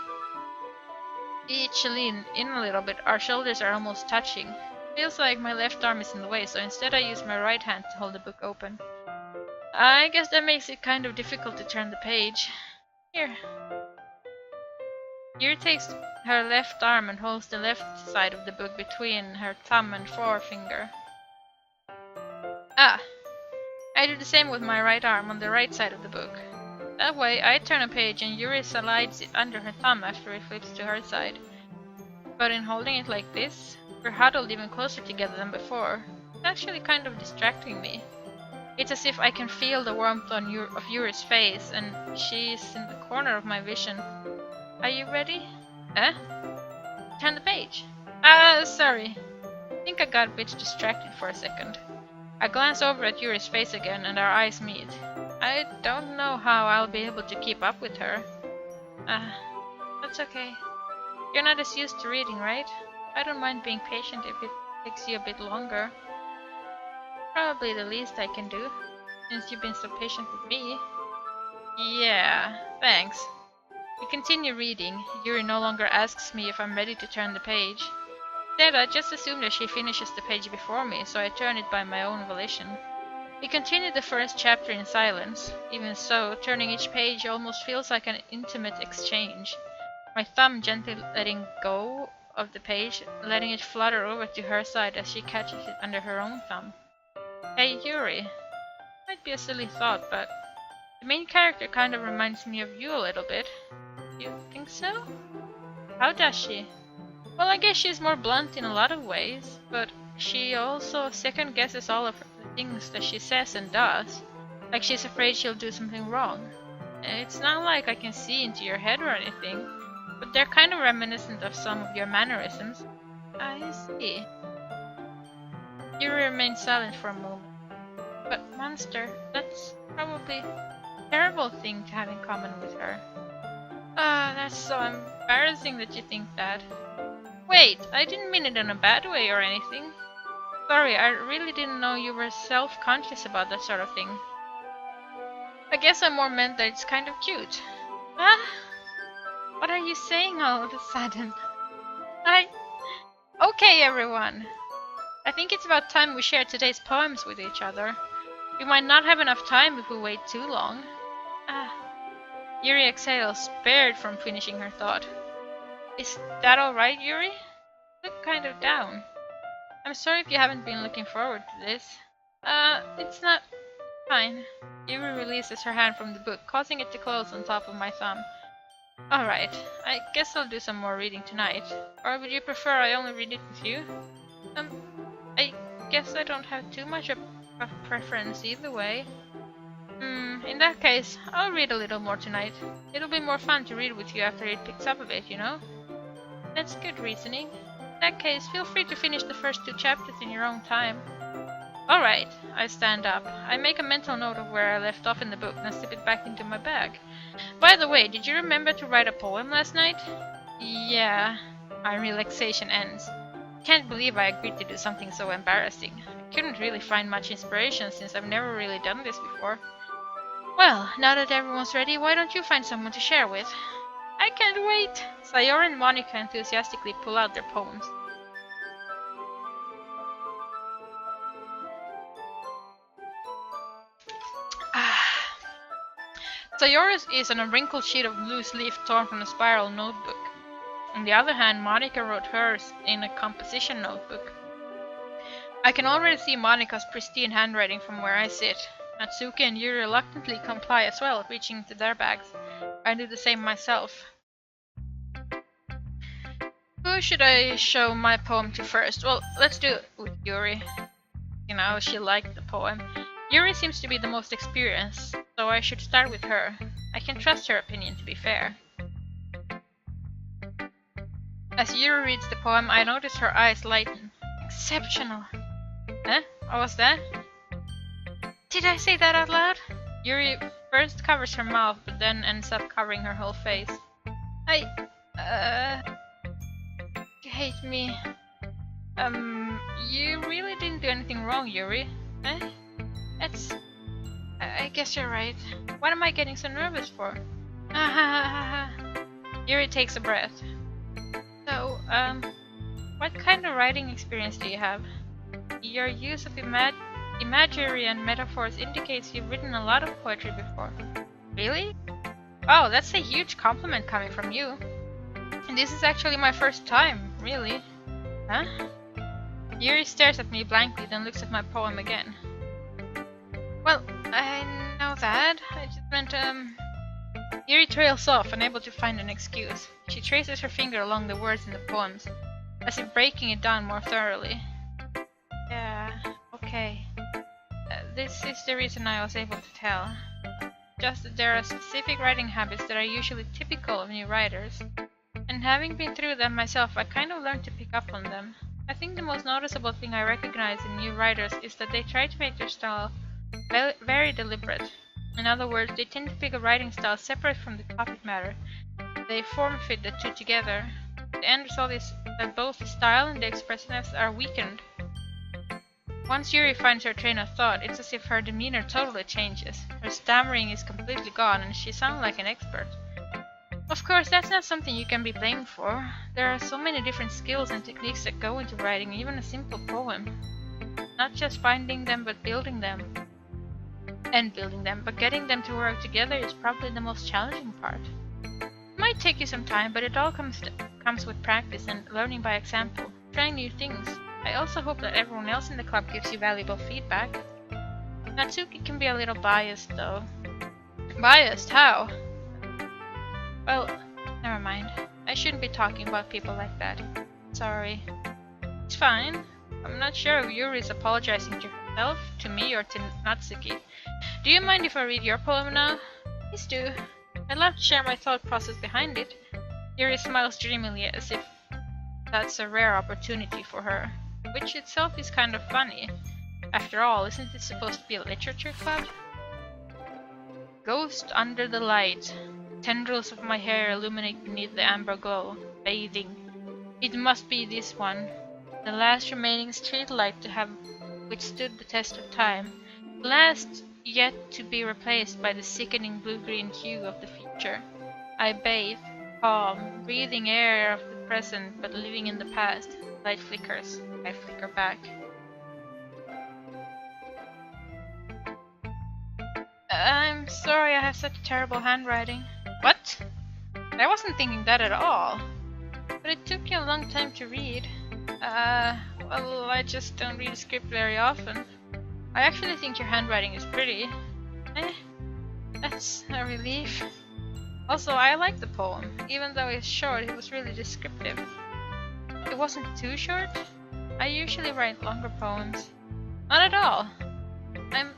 each lean in a little bit, our shoulders are almost touching. Feels like my left arm is in the way, so instead I use my right hand to hold the book open. I guess that makes it kind of difficult to turn the page. Here. Yuri takes her left arm and holds the left side of the book between her thumb and forefinger. I do the same with my right arm on the right side of the book. That way, I turn a page and Yuri slides it under her thumb after it flips to her side. But in holding it like this, we're huddled even closer together than before. It's actually kind of distracting me. It's as if I can feel the warmth of Yuri's face, and she's in the corner of my vision. Are you ready? Turn the page. Sorry. I think I got a bit distracted for a second. I glance over at Yuri's face again, and our eyes meet. I don't know how I'll be able to keep up with her. That's okay. You're not as used to reading, right? I don't mind being patient if it takes you a bit longer. Probably the least I can do, since you've been so patient with me. Yeah, thanks. We continue reading. Yuri no longer asks me if I'm ready to turn the page. Instead, I just assume that she finishes the page before me, so I turn it by my own volition. We continue the first chapter in silence. Even so, turning each page almost feels like an intimate exchange. My thumb gently letting go of the page, letting it flutter over to her side as she catches it under her own thumb. Hey Yuri. Might be a silly thought, but the main character kind of reminds me of you a little bit. You think so? How does she? Well, I guess she's more blunt in a lot of ways, but she also second guesses all of the things that she says and does. Like she's afraid she'll do something wrong. It's not like I can see into your head or anything, but they're kind of reminiscent of some of your mannerisms. I see. Yuri remained silent for a moment. But Monstar, that's probably a terrible thing to have in common with her. That's so embarrassing that you think that. Wait, I didn't mean it in a bad way or anything. Sorry, I really didn't know you were self-conscious about that sort of thing. I guess I more meant that it's kind of cute. Ah? What are you saying all of a sudden? Okay, everyone. I think it's about time we share today's poems with each other. We might not have enough time if we wait too long. Yuri exhaled, spared from finishing her thought. Is that alright, Yuri? You look kind of down. I'm sorry if you haven't been looking forward to this. It's not fine. Yuri releases her hand from the book, causing it to close on top of my thumb. Alright, I guess I'll do some more reading tonight. Or would you prefer I only read it with you? I guess I don't have too much of a preference either way. In that case, I'll read a little more tonight. It'll be more fun to read with you after it picks up a bit, you know? That's good reasoning. In that case, feel free to finish the first 2 chapters in your own time. Alright, I stand up. I make a mental note of where I left off in the book and slip it back into my bag. By the way, did you remember to write a poem last night? Yeah. My relaxation ends. Can't believe I agreed to do something so embarrassing. I couldn't really find much inspiration since I've never really done this before. Well, now that everyone's ready, why don't you find someone to share with? I can't wait! Sayori and Monika enthusiastically pull out their poems. Sayori's is on a wrinkled sheet of loose leaf torn from a spiral notebook. On the other hand, Monika wrote hers in a composition notebook. I can already see Monika's pristine handwriting from where I sit. Natsuki and Yuri reluctantly comply as well, reaching into their bags. I do the same myself. Who should I show my poem to first? Well, let's do it with Yuri. You know, she liked the poem. Yuri seems to be the most experienced, so I should start with her. I can trust her opinion, to be fair. As Yuri reads the poem, I notice her eyes lighten. Exceptional. Huh? What was that? Did I say that out loud? Yuri first covers her mouth, but then ends up covering her whole face. You hate me. You really didn't do anything wrong, Yuri. Eh? I guess you're right. What am I getting so nervous for? Yuri takes a breath. So, what kind of writing experience do you have? Your use of imagery and metaphors indicates you've written a lot of poetry before. Really? Oh, that's a huge compliment coming from you. And this is actually my first time, really. Huh? Yuri stares at me blankly, then looks at my poem again. Well, I know that. I just meant, Yuri trails off, unable to find an excuse. She traces her finger along the words in the poems, as if breaking it down more thoroughly. Yeah, okay. This is the reason I was able to tell. Just that there are specific writing habits that are usually typical of new writers. And having been through them myself, I kind of learned to pick up on them. I think the most noticeable thing I recognize in new writers is that they try to make their style very deliberate. In other words, they tend to pick a writing style separate from the topic matter. They form-fit the two together. The end result is that both the style and the expressiveness are weakened. Once Yuri finds her train of thought, it's as if her demeanor totally changes. Her stammering is completely gone and she sounds like an expert. Of course, that's not something you can be blamed for. There are so many different skills and techniques that go into writing even a simple poem. Not just finding them, but building them. And building them, but getting them to work together is probably the most challenging part. It might take you some time, but it all comes with practice and learning by example, trying new things. I also hope that everyone else in the club gives you valuable feedback. Natsuki can be a little biased, though. Biased? How? Well, never mind. I shouldn't be talking about people like that. Sorry. It's fine. I'm not sure if Yuri is apologizing to herself, to me, or to Natsuki. Do you mind if I read your poem now? Please do. I'd love to share my thought process behind it. Yuri smiles dreamily as if that's a rare opportunity for her, which itself is kind of funny. After all, isn't it supposed to be a literature club? Ghost under the light. Tendrils of my hair illuminate beneath the amber glow, bathing. It must be this one, the last remaining street light to have withstood the test of time, the last yet to be replaced by the sickening blue-green hue of the future. I bathe, calm, breathing air of the present but living in the past. Light flickers. I flicker back. I'm sorry I have such terrible handwriting. What? I wasn't thinking that at all. But it took you a long time to read. Well, I just don't read a script very often. I actually think your handwriting is pretty. That's a relief. Also, I like the poem. Even though it's short, it was really descriptive. It wasn't too short? I usually write longer poems. Not at all. I'm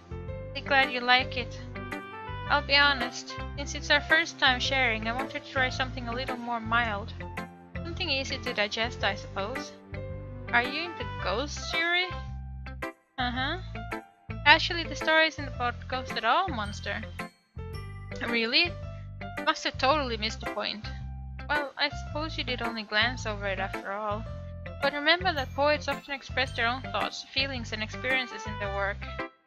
really glad you like it. I'll be honest, since it's our first time sharing, I wanted to write something a little more mild. Something easy to digest, I suppose. Are you into ghosts, Yuri? Uh-huh. Actually, the story isn't about ghosts at all, Monstar. Really? Must have totally missed the point. Well, I suppose you did only glance over it after all. But remember that poets often express their own thoughts, feelings, and experiences in their work.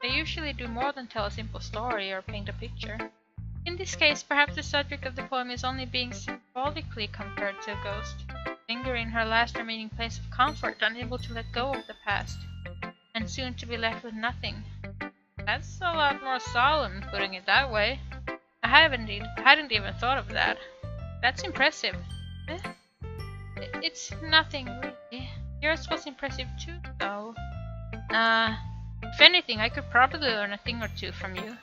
They usually do more than tell a simple story or paint a picture. In this case, perhaps the subject of the poem is only being symbolically compared to a ghost, lingering in her last remaining place of comfort, unable to let go of the past, and soon to be left with nothing. That's a lot more solemn, putting it that way. I hadn't even thought of that. That's impressive. It's nothing, really. Yours was impressive too, though. If anything, I could probably learn a thing or two from you.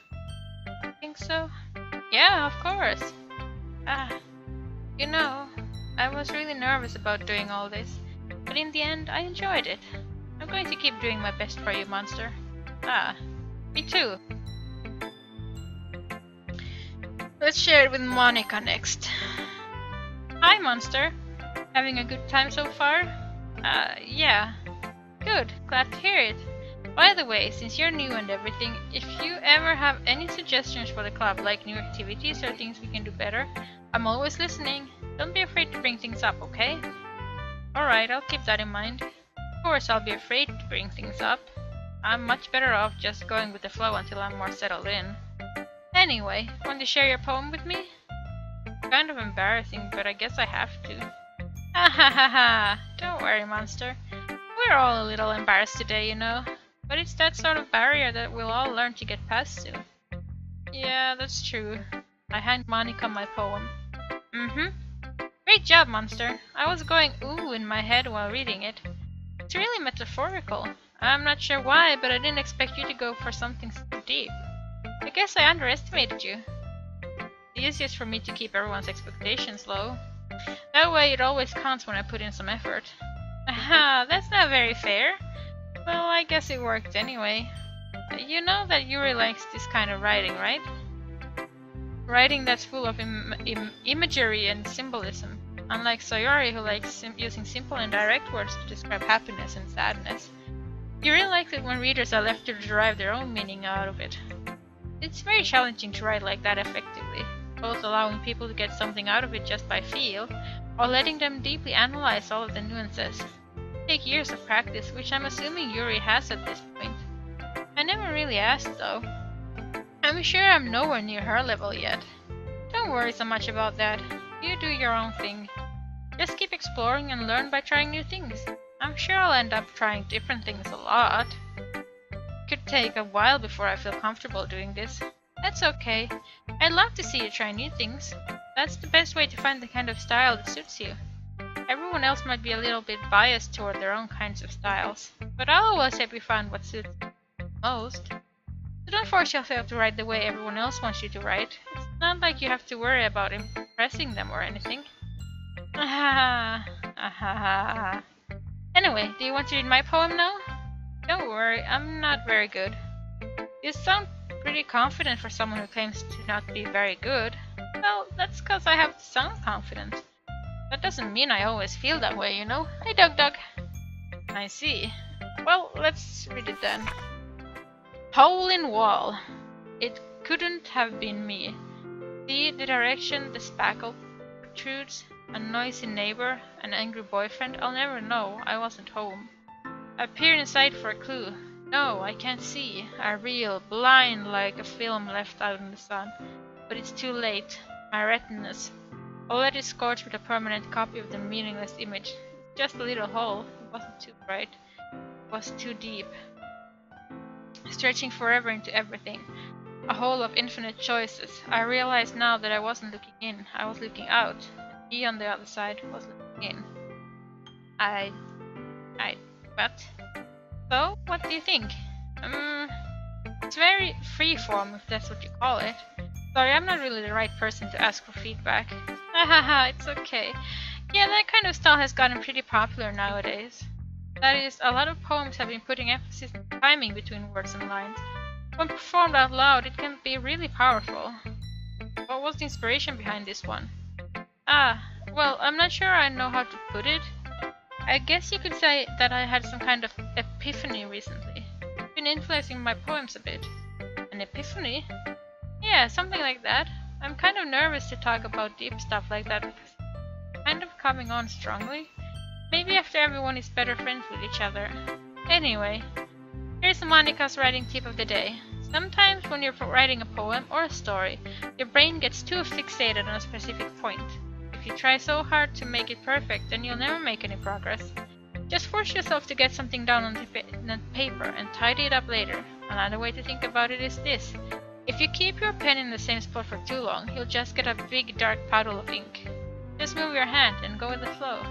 Think so? Yeah, of course. You know, I was really nervous about doing all this, but in the end, I enjoyed it. I'm going to keep doing my best for you, Monstar. Me too. Let's share it with Monica next. Hi, Monstar. Having a good time so far? Yeah. Good, glad to hear it. By the way, since you're new and everything, if you ever have any suggestions for the club, like new activities or things we can do better, I'm always listening. Don't be afraid to bring things up, okay? Alright, I'll keep that in mind. Of course, I'll be afraid to bring things up. I'm much better off just going with the flow until I'm more settled in. Anyway, want to share your poem with me? Kind of embarrassing, but I guess I have to. Ha! Don't worry, Monstar. We're all a little embarrassed today, you know. But it's that sort of barrier that we'll all learn to get past soon. Yeah, that's true. I hand Monica my poem. Great job, Monstar. I was going ooh in my head while reading it. It's really metaphorical. I'm not sure why, but I didn't expect you to go for something so deep. I guess I underestimated you. The easiest for me to keep everyone's expectations low. That way it always counts when I put in some effort. Aha, that's not very fair. Well, I guess it worked anyway. You know that Yuri likes this kind of writing, right? Writing that's full of imagery and symbolism. Unlike Sayori, who likes using simple and direct words to describe happiness and sadness. Yuri likes it when readers are left to derive their own meaning out of it. It's very challenging to write like that effectively, both allowing people to get something out of it just by feel, or letting them deeply analyze all of the nuances. Take years of practice, which I'm assuming Yuri has at this point. I never really asked though. I'm sure I'm nowhere near her level yet. Don't worry so much about that. You do your own thing. Just keep exploring and learn by trying new things. I'm sure I'll end up trying different things a lot. Could take a while before I feel comfortable doing this. That's okay. I'd love to see you try new things. That's the best way to find the kind of style that suits you. Everyone else might be a little bit biased toward their own kinds of styles, but I'll always help you find what suits you most. So don't force yourself to write the way everyone else wants you to write. It's not like you have to worry about impressing them or anything. Ah, ah. Anyway, do you want to read my poem now? Don't worry, I'm not very good. You sound pretty confident for someone who claims to not be very good. Well, that's because I have to sound confident. That doesn't mean I always feel that way, you know? Hey, Dog. I see. Well, let's read it then. Hole in wall. It couldn't have been me. See the direction the spackle protrudes? A noisy neighbor, an angry boyfriend? I'll never know. I wasn't home. I peer inside for a clue. No, I can't see. I reel, blind like a film left out in the sun. But it's too late. My retinas already scorched with a permanent copy of the meaningless image. Just a little hole. It wasn't too bright. It was too deep. Stretching forever into everything. A hole of infinite choices. I realized now that I wasn't looking in. I was looking out. And he on the other side was looking in. What? So, what do you think? It's very freeform, if that's what you call it. Sorry, I'm not really the right person to ask for feedback. Hahaha, it's okay. Yeah, that kind of style has gotten pretty popular nowadays. That is, a lot of poems have been putting emphasis on timing between words and lines. When performed out loud, it can be really powerful. What was the inspiration behind this one? Well, I'm not sure I know how to put it. I guess you could say that I had some kind of epiphany recently. It's been influencing my poems a bit. An epiphany? Yeah, something like that. I'm kind of nervous to talk about deep stuff like that because it's kind of coming on strongly. Maybe after everyone is better friends with each other. Anyway, here's Monika's writing tip of the day. Sometimes when you're writing a poem or a story, your brain gets too fixated on a specific point. If you try so hard to make it perfect, then you'll never make any progress. Just force yourself to get something down on the paper and tidy it up later. Another way to think about it is this. If you keep your pen in the same spot for too long, you'll just get a big dark puddle of ink. Just move your hand and go with the flow.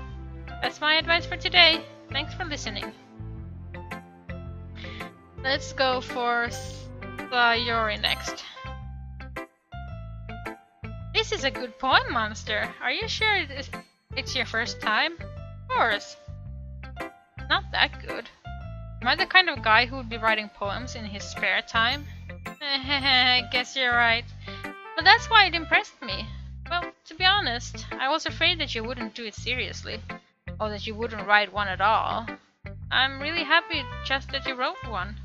That's my advice for today. Thanks for listening. Let's go for Sayori next. This is a good poem, Monstar. Are you sure it's your first time? Of course. Not that good. Am I the kind of guy who would be writing poems in his spare time? I guess you're right. But that's why it impressed me. Well, to be honest, I was afraid that you wouldn't do it seriously. Or that you wouldn't write one at all. I'm really happy just that you wrote one.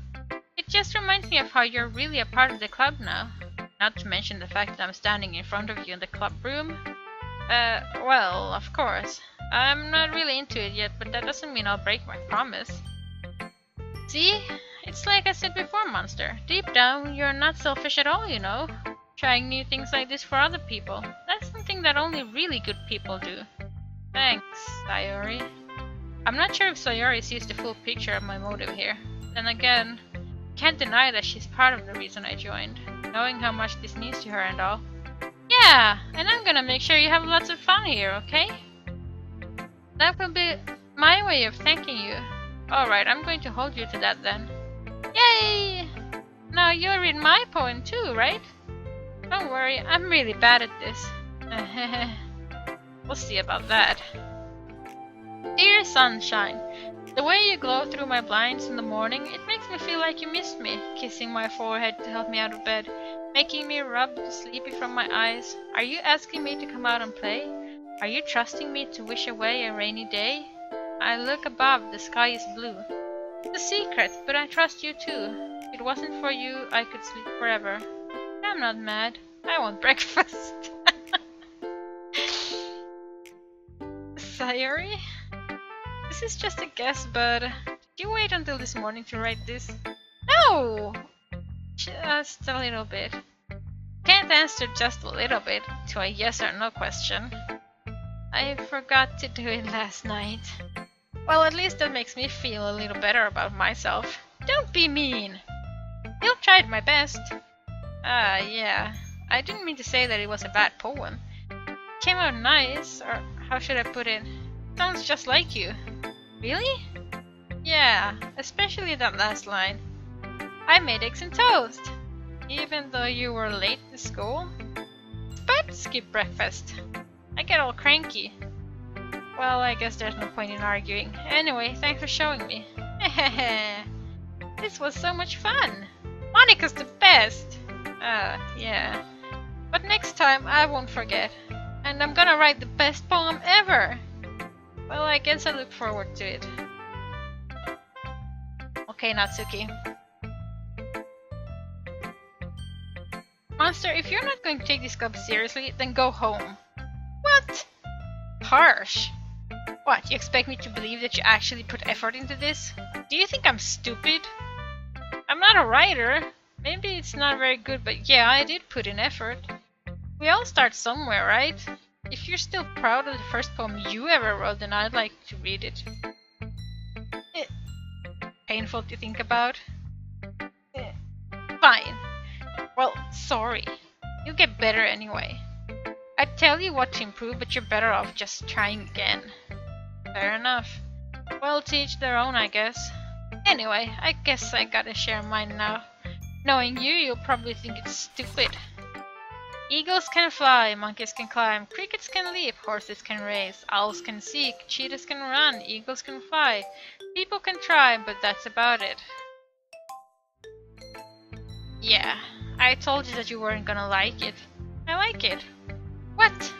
It just reminds me of how you're really a part of the club now. Not to mention the fact that I'm standing in front of you in the club room. Well, of course. I'm not really into it yet, but that doesn't mean I'll break my promise. See? It's like I said before, Monstar. Deep down, you're not selfish at all, you know. Trying new things like this for other people. That's something that only really good people do. Thanks, Sayori. I'm not sure if Sayori sees the full picture of my motive here. Then again, can't deny that she's part of the reason I joined. Knowing how much this means to her and all. Yeah, and I'm gonna make sure you have lots of fun here, okay? That will be my way of thanking you. Alright, I'm going to hold you to that then. Yay! Now you'll read my poem too, right? Don't worry, I'm really bad at this. We'll see about that. Dear sunshine, the way you glow through my blinds in the morning, it makes me feel like you missed me, kissing my forehead to help me out of bed, making me rub the sleepy from my eyes. Are you asking me to come out and play? Are you trusting me to wish away a rainy day? I look above, the sky is blue. It's a secret, but I trust you too. If it wasn't for you, I could sleep forever. I'm not mad. I want breakfast. Sayori? This is just a guess, but did you wait until this morning to write this? No! Just a little bit. Can't answer just a little bit to a yes or no question. I forgot to do it last night. Well, at least that makes me feel a little better about myself. Don't be mean! Still tried my best. Yeah. I didn't mean to say that it was a bad poem. Came out nice, or how should I put it? Sounds just like you. Really? Yeah, especially that last line. I made eggs and toast, even though you were late to school. But skip breakfast. I get all cranky. Well, I guess there's no point in arguing. Anyway, thanks for showing me. This was so much fun. Monica's the best. Yeah. But next time I won't forget. And I'm gonna write the best poem ever. Well, I guess I look forward to it. Okay, Natsuki. Monster, if you're not going to take this club seriously, then go home. What? Harsh. What, you expect me to believe that you actually put effort into this? Do you think I'm stupid? I'm not a writer. Maybe it's not very good, but yeah, I did put in effort. We all start somewhere, right? If you're still proud of the first poem you ever wrote, then I'd like to read it. Painful to think about. Fine. Well, sorry. You'll get better anyway. I'd tell you what to improve, but you're better off just trying again. Fair enough. Well, to each their own, I guess. Anyway, I guess I gotta share mine now. Knowing you, you'll probably think it's stupid. Eagles can fly, monkeys can climb, crickets can leap, horses can race, owls can seek, cheetahs can run, eagles can fly. People can try, but that's about it. Yeah, I told you that you weren't gonna like it. I like it. What?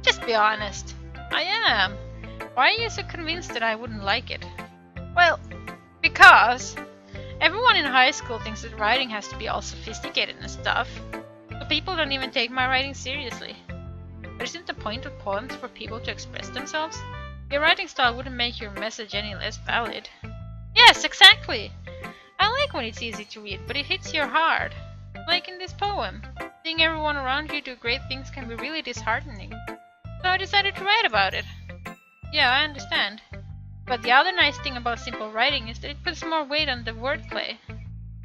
Just be honest. I am. Why are you so convinced that I wouldn't like it? Well, because everyone in high school thinks that writing has to be all sophisticated and stuff. So people don't even take my writing seriously. But isn't the point of poems for people to express themselves? Your writing style wouldn't make your message any less valid. Yes, exactly! I like when it's easy to read, but it hits you hard. Like in this poem. Seeing everyone around you do great things can be really disheartening. So I decided to write about it. Yeah, I understand. But the other nice thing about simple writing is that it puts more weight on the wordplay.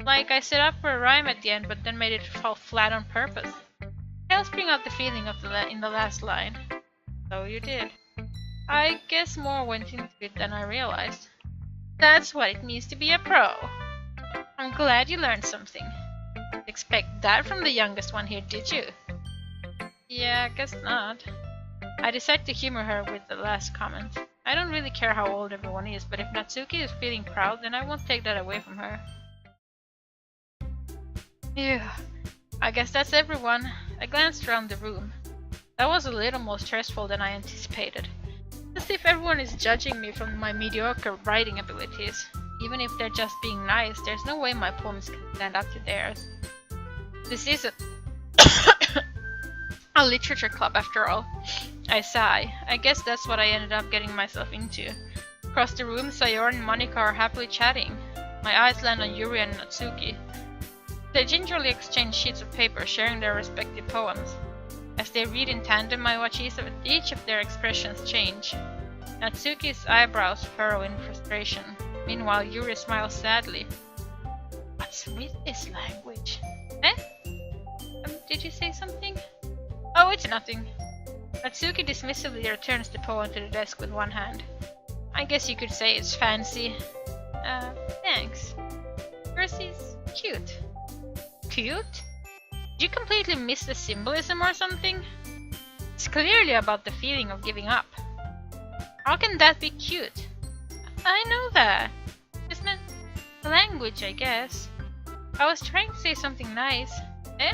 Like I set up for a rhyme at the end, but then made it fall flat on purpose. It helps bring out the feeling of in the last line. So you did. I guess more went into it than I realized. That's what it means to be a pro. I'm glad you learned something. Didn't expect that from the youngest one here, did you? Yeah, I guess not. I decided to humor her with the last comment. I don't really care how old everyone is, but if Natsuki is feeling proud, then I won't take that away from her. Phew. I guess that's everyone. I glanced around the room. That was a little more stressful than I anticipated. As if everyone is judging me from my mediocre writing abilities. Even if they're just being nice, there's no way my poems can stand up to theirs. This is a literature club after all. I sigh. I guess that's what I ended up getting myself into. Across the room, Sayori and Monika are happily chatting. My eyes land on Yuri and Natsuki. They gingerly exchange sheets of paper, sharing their respective poems. As they read in tandem, I watch each of their expressions change. Natsuki's eyebrows furrow in frustration. Meanwhile, Yuri smiles sadly. What's with this language? Eh? Did you say something? Oh, it's nothing. Natsuki dismissively returns the poem to the desk with one hand. I guess you could say it's fancy. Thanks. Yours is cute. Cute? Did you completely miss the symbolism or something? It's clearly about the feeling of giving up. How can that be cute? I know that. Just meant the language, I guess. I was trying to say something nice. Eh?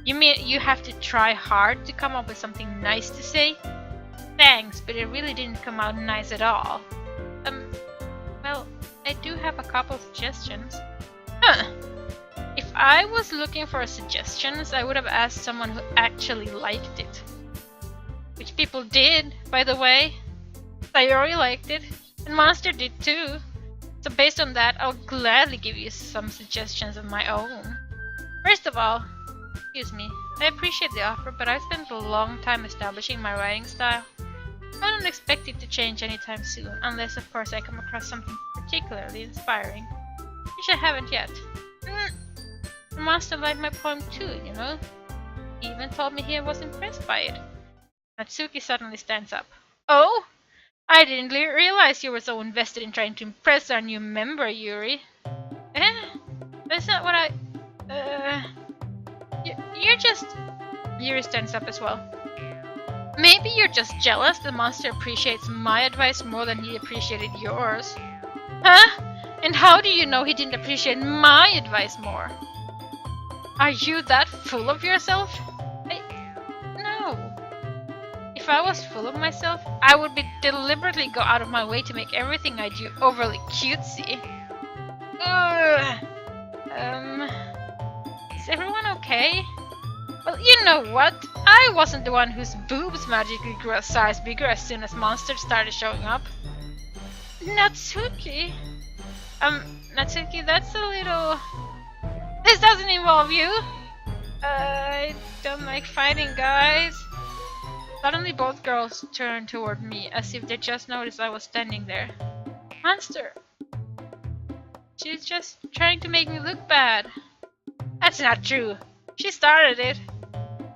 You mean you have to try hard to come up with something nice to say? Thanks, but it really didn't come out nice at all. Well, I do have a couple suggestions. Huh. If I was looking for suggestions, I would have asked someone who actually liked it. Which people did, by the way. Sayori liked it, and Monstar did too. So based on that, I'll gladly give you some suggestions of my own. First of all, excuse me, I appreciate the offer, but I've spent a long time establishing my writing style. I don't expect it to change anytime soon, unless of course I come across something particularly inspiring, which I haven't yet. The master liked my poem too, you know. He even told me he was impressed by it. Natsuki suddenly stands up. Oh? I didn't realize you were so invested in trying to impress our new member, Yuri. Eh? That's not what I... You're just... Yuri stands up as well. Maybe you're just jealous the monster appreciates my advice more than he appreciated yours. Huh? And how do you know he didn't appreciate my advice more? Are you that full of yourself? No. If I was full of myself, I would deliberately go out of my way to make everything I do overly cutesy. Ugh. Is everyone okay? Well, you know what? I wasn't the one whose boobs magically grew a size bigger as soon as monsters started showing up. Natsuki? Natsuki, that's a little... This doesn't involve you! I don't like fighting, guys. Suddenly both girls turned toward me, as if they just noticed I was standing there. Monster! She's just trying to make me look bad. That's not true. She started it.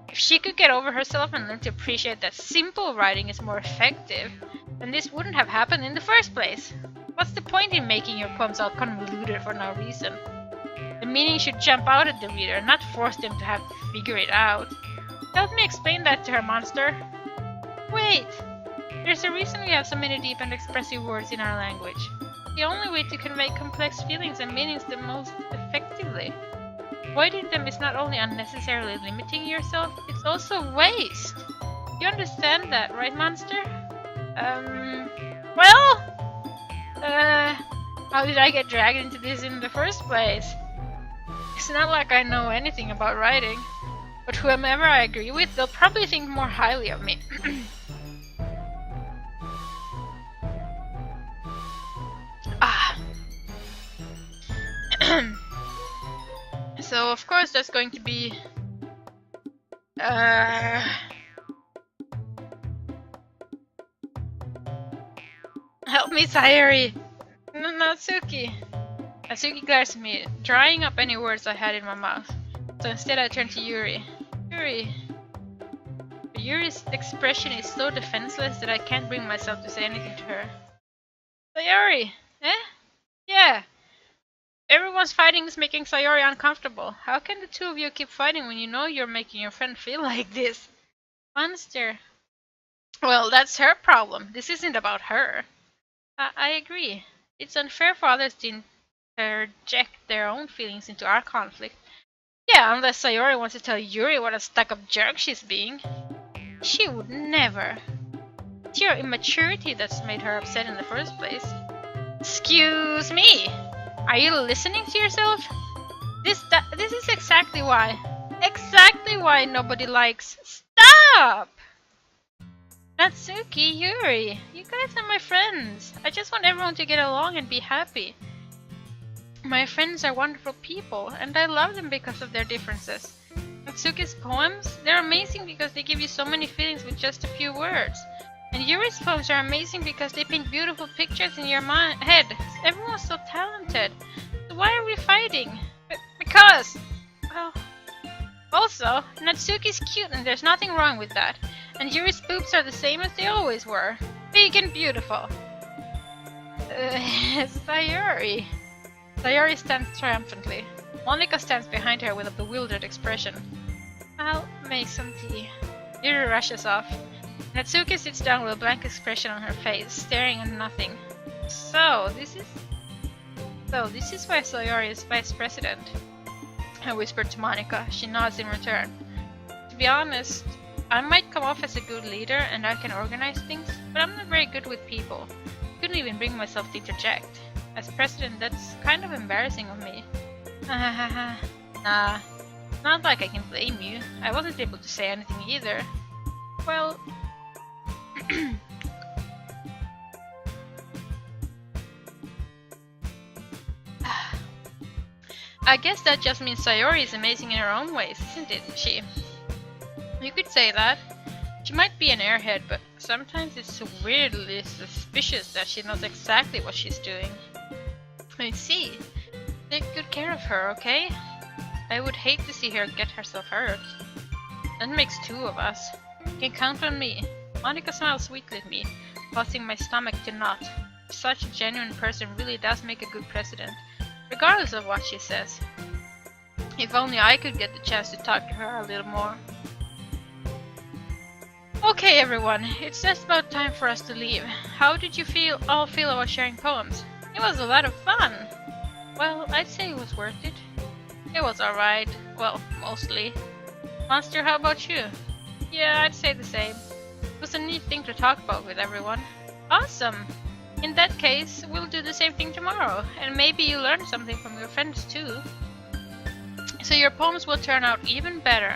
If she could get over herself and learn to appreciate that simple writing is more effective, then this wouldn't have happened in the first place. What's the point in making your poems all convoluted for no reason? The meaning should jump out at the reader, not force them to have to figure it out. Help me explain that to her, Monster. Wait! There's a reason we have so many deep and expressive words in our language. The only way to convey complex feelings and meanings the most effectively. Avoiding them is not only unnecessarily limiting yourself, it's also waste. You understand that, right, Monster? How did I get dragged into this in the first place? It's not like I know anything about writing, but whomever I agree with, they'll probably think more highly of me. So of course that's going to be help me, Sayori. Natsuki. Natsuki glares at me, drying up any words I had in my mouth. So instead I turn to Yuri. Yuri's expression is so defenseless that I can't bring myself to say anything to her. Sayori! Eh? Yeah. Everyone's fighting is making Sayori uncomfortable. How can the two of you keep fighting when you know you're making your friend feel like this? Monster. Well, that's her problem. This isn't about her. I agree. It's unfair for others to interject their own feelings into our conflict. Yeah, unless Sayori wants to tell Yuri what a stuck-up jerk she's being. She would never. It's your immaturity that's made her upset in the first place. Excuse me! Are you listening to yourself? This is exactly why. Exactly why nobody likes... Stop! Natsuki, Yuri, you guys are my friends. I just want everyone to get along and be happy. My friends are wonderful people, and I love them because of their differences. Natsuki's poems, they're amazing because they give you so many feelings with just a few words. And Yuri's poems are amazing because they paint beautiful pictures in your head. Everyone's so talented. So why are we fighting? Because... Well... Also, Natsuki's cute and there's nothing wrong with that. And Yuri's boobs are the same as they always were. Big and beautiful. Sayori. Sayori stands triumphantly. Monika stands behind her with a bewildered expression. I'll make some tea. Yuri rushes off. Natsuki sits down with a blank expression on her face, staring at nothing. So this is why Sayori is vice president, I whispered to Monika. She nods in return. To be honest, I might come off as a good leader and I can organize things, but I'm not very good with people. Couldn't even bring myself to interject. As president, that's kind of embarrassing of me. Nah, it's not like I can blame you. I wasn't able to say anything either. Well... I guess that just means Sayori is amazing in her own ways, isn't it, she? You could say that. She might be an airhead, but sometimes it's weirdly suspicious that she knows exactly what she's doing. I see. Take good care of her, okay? I would hate to see her get herself hurt. That makes two of us.
You can count on me. Monica smiles sweetly at me, causing my stomach to knot. Such a genuine person really does make a good president, regardless of what she says. If only I could get the chance to talk to her a little more. Okay everyone, it's just about time for us to leave. How did you all feel about sharing poems? It was a lot of fun! Well, I'd say it was worth it. It was alright. Well, mostly. Monster, how about you? Yeah, I'd say the same. It was a neat thing to talk about with everyone. Awesome! In that case, we'll do the same thing tomorrow, and maybe you learn something from your friends too. So your poems will turn out even better.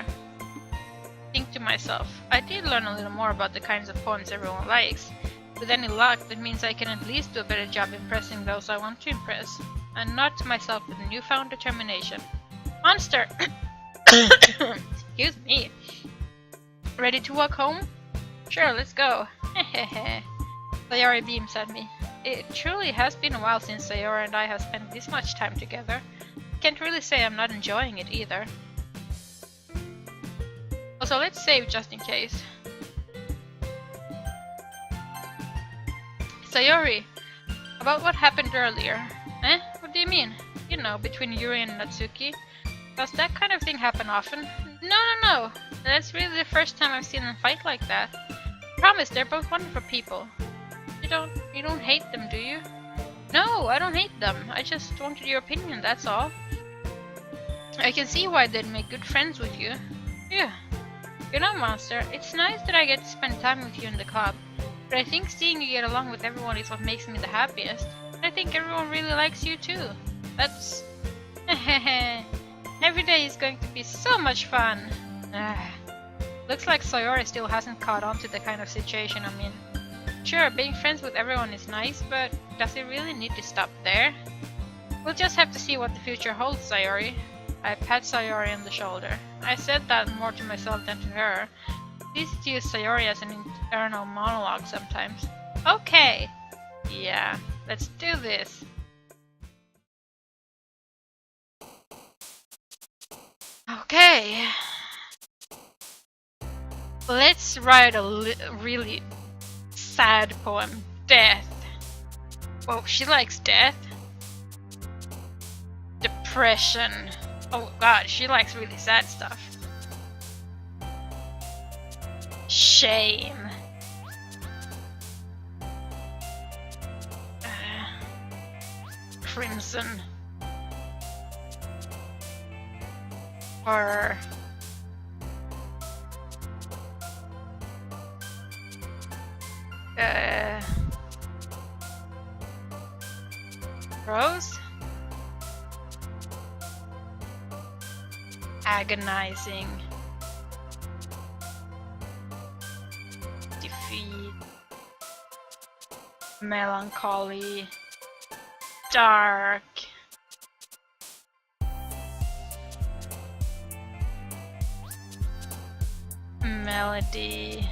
Think to myself, I did learn a little more about the kinds of poems everyone likes. With any luck, that means I can at least do a better job impressing those I want to impress, and not to myself with newfound determination. Monster! Excuse me. Ready to walk home? Sure, let's go. Hehehe. Sayori beams at me. It truly has been a while since Sayori and I have spent this much time together. Can't really say I'm not enjoying it either. Also, let's save just in case. Sayori, about what happened earlier. Eh? What do you mean? You know, between Yuri and Natsuki. Does that kind of thing happen often? No. That's really the first time I've seen them fight like that. Promise, they're both wonderful people. You don't hate them, do you? No, I don't hate them. I just wanted your opinion, that's all. I can see why they'd make good friends with you. Yeah. You know, Monster, it's nice that I get to spend time with you in the club, but I think seeing you get along with everyone is what makes me the happiest. I think everyone really likes you too. That's... Every day is going to be so much fun. Looks like Sayori still hasn't caught on to the kind of situation I'm in. Sure, being friends with everyone is nice, but does it really need to stop there? We'll just have to see what the future holds, Sayori. I pat Sayori on the shoulder. I said that more to myself than to her. It's easy to use Sayori as an internal monologue sometimes. Okay! Yeah, let's do this. Okay. Let's write a really sad poem. Death. Oh, she likes death. Depression. Oh god, she likes really sad stuff. Shame. Crimson. Horror. Rose? Agonizing. Defeat. Melancholy. Dark. Melody.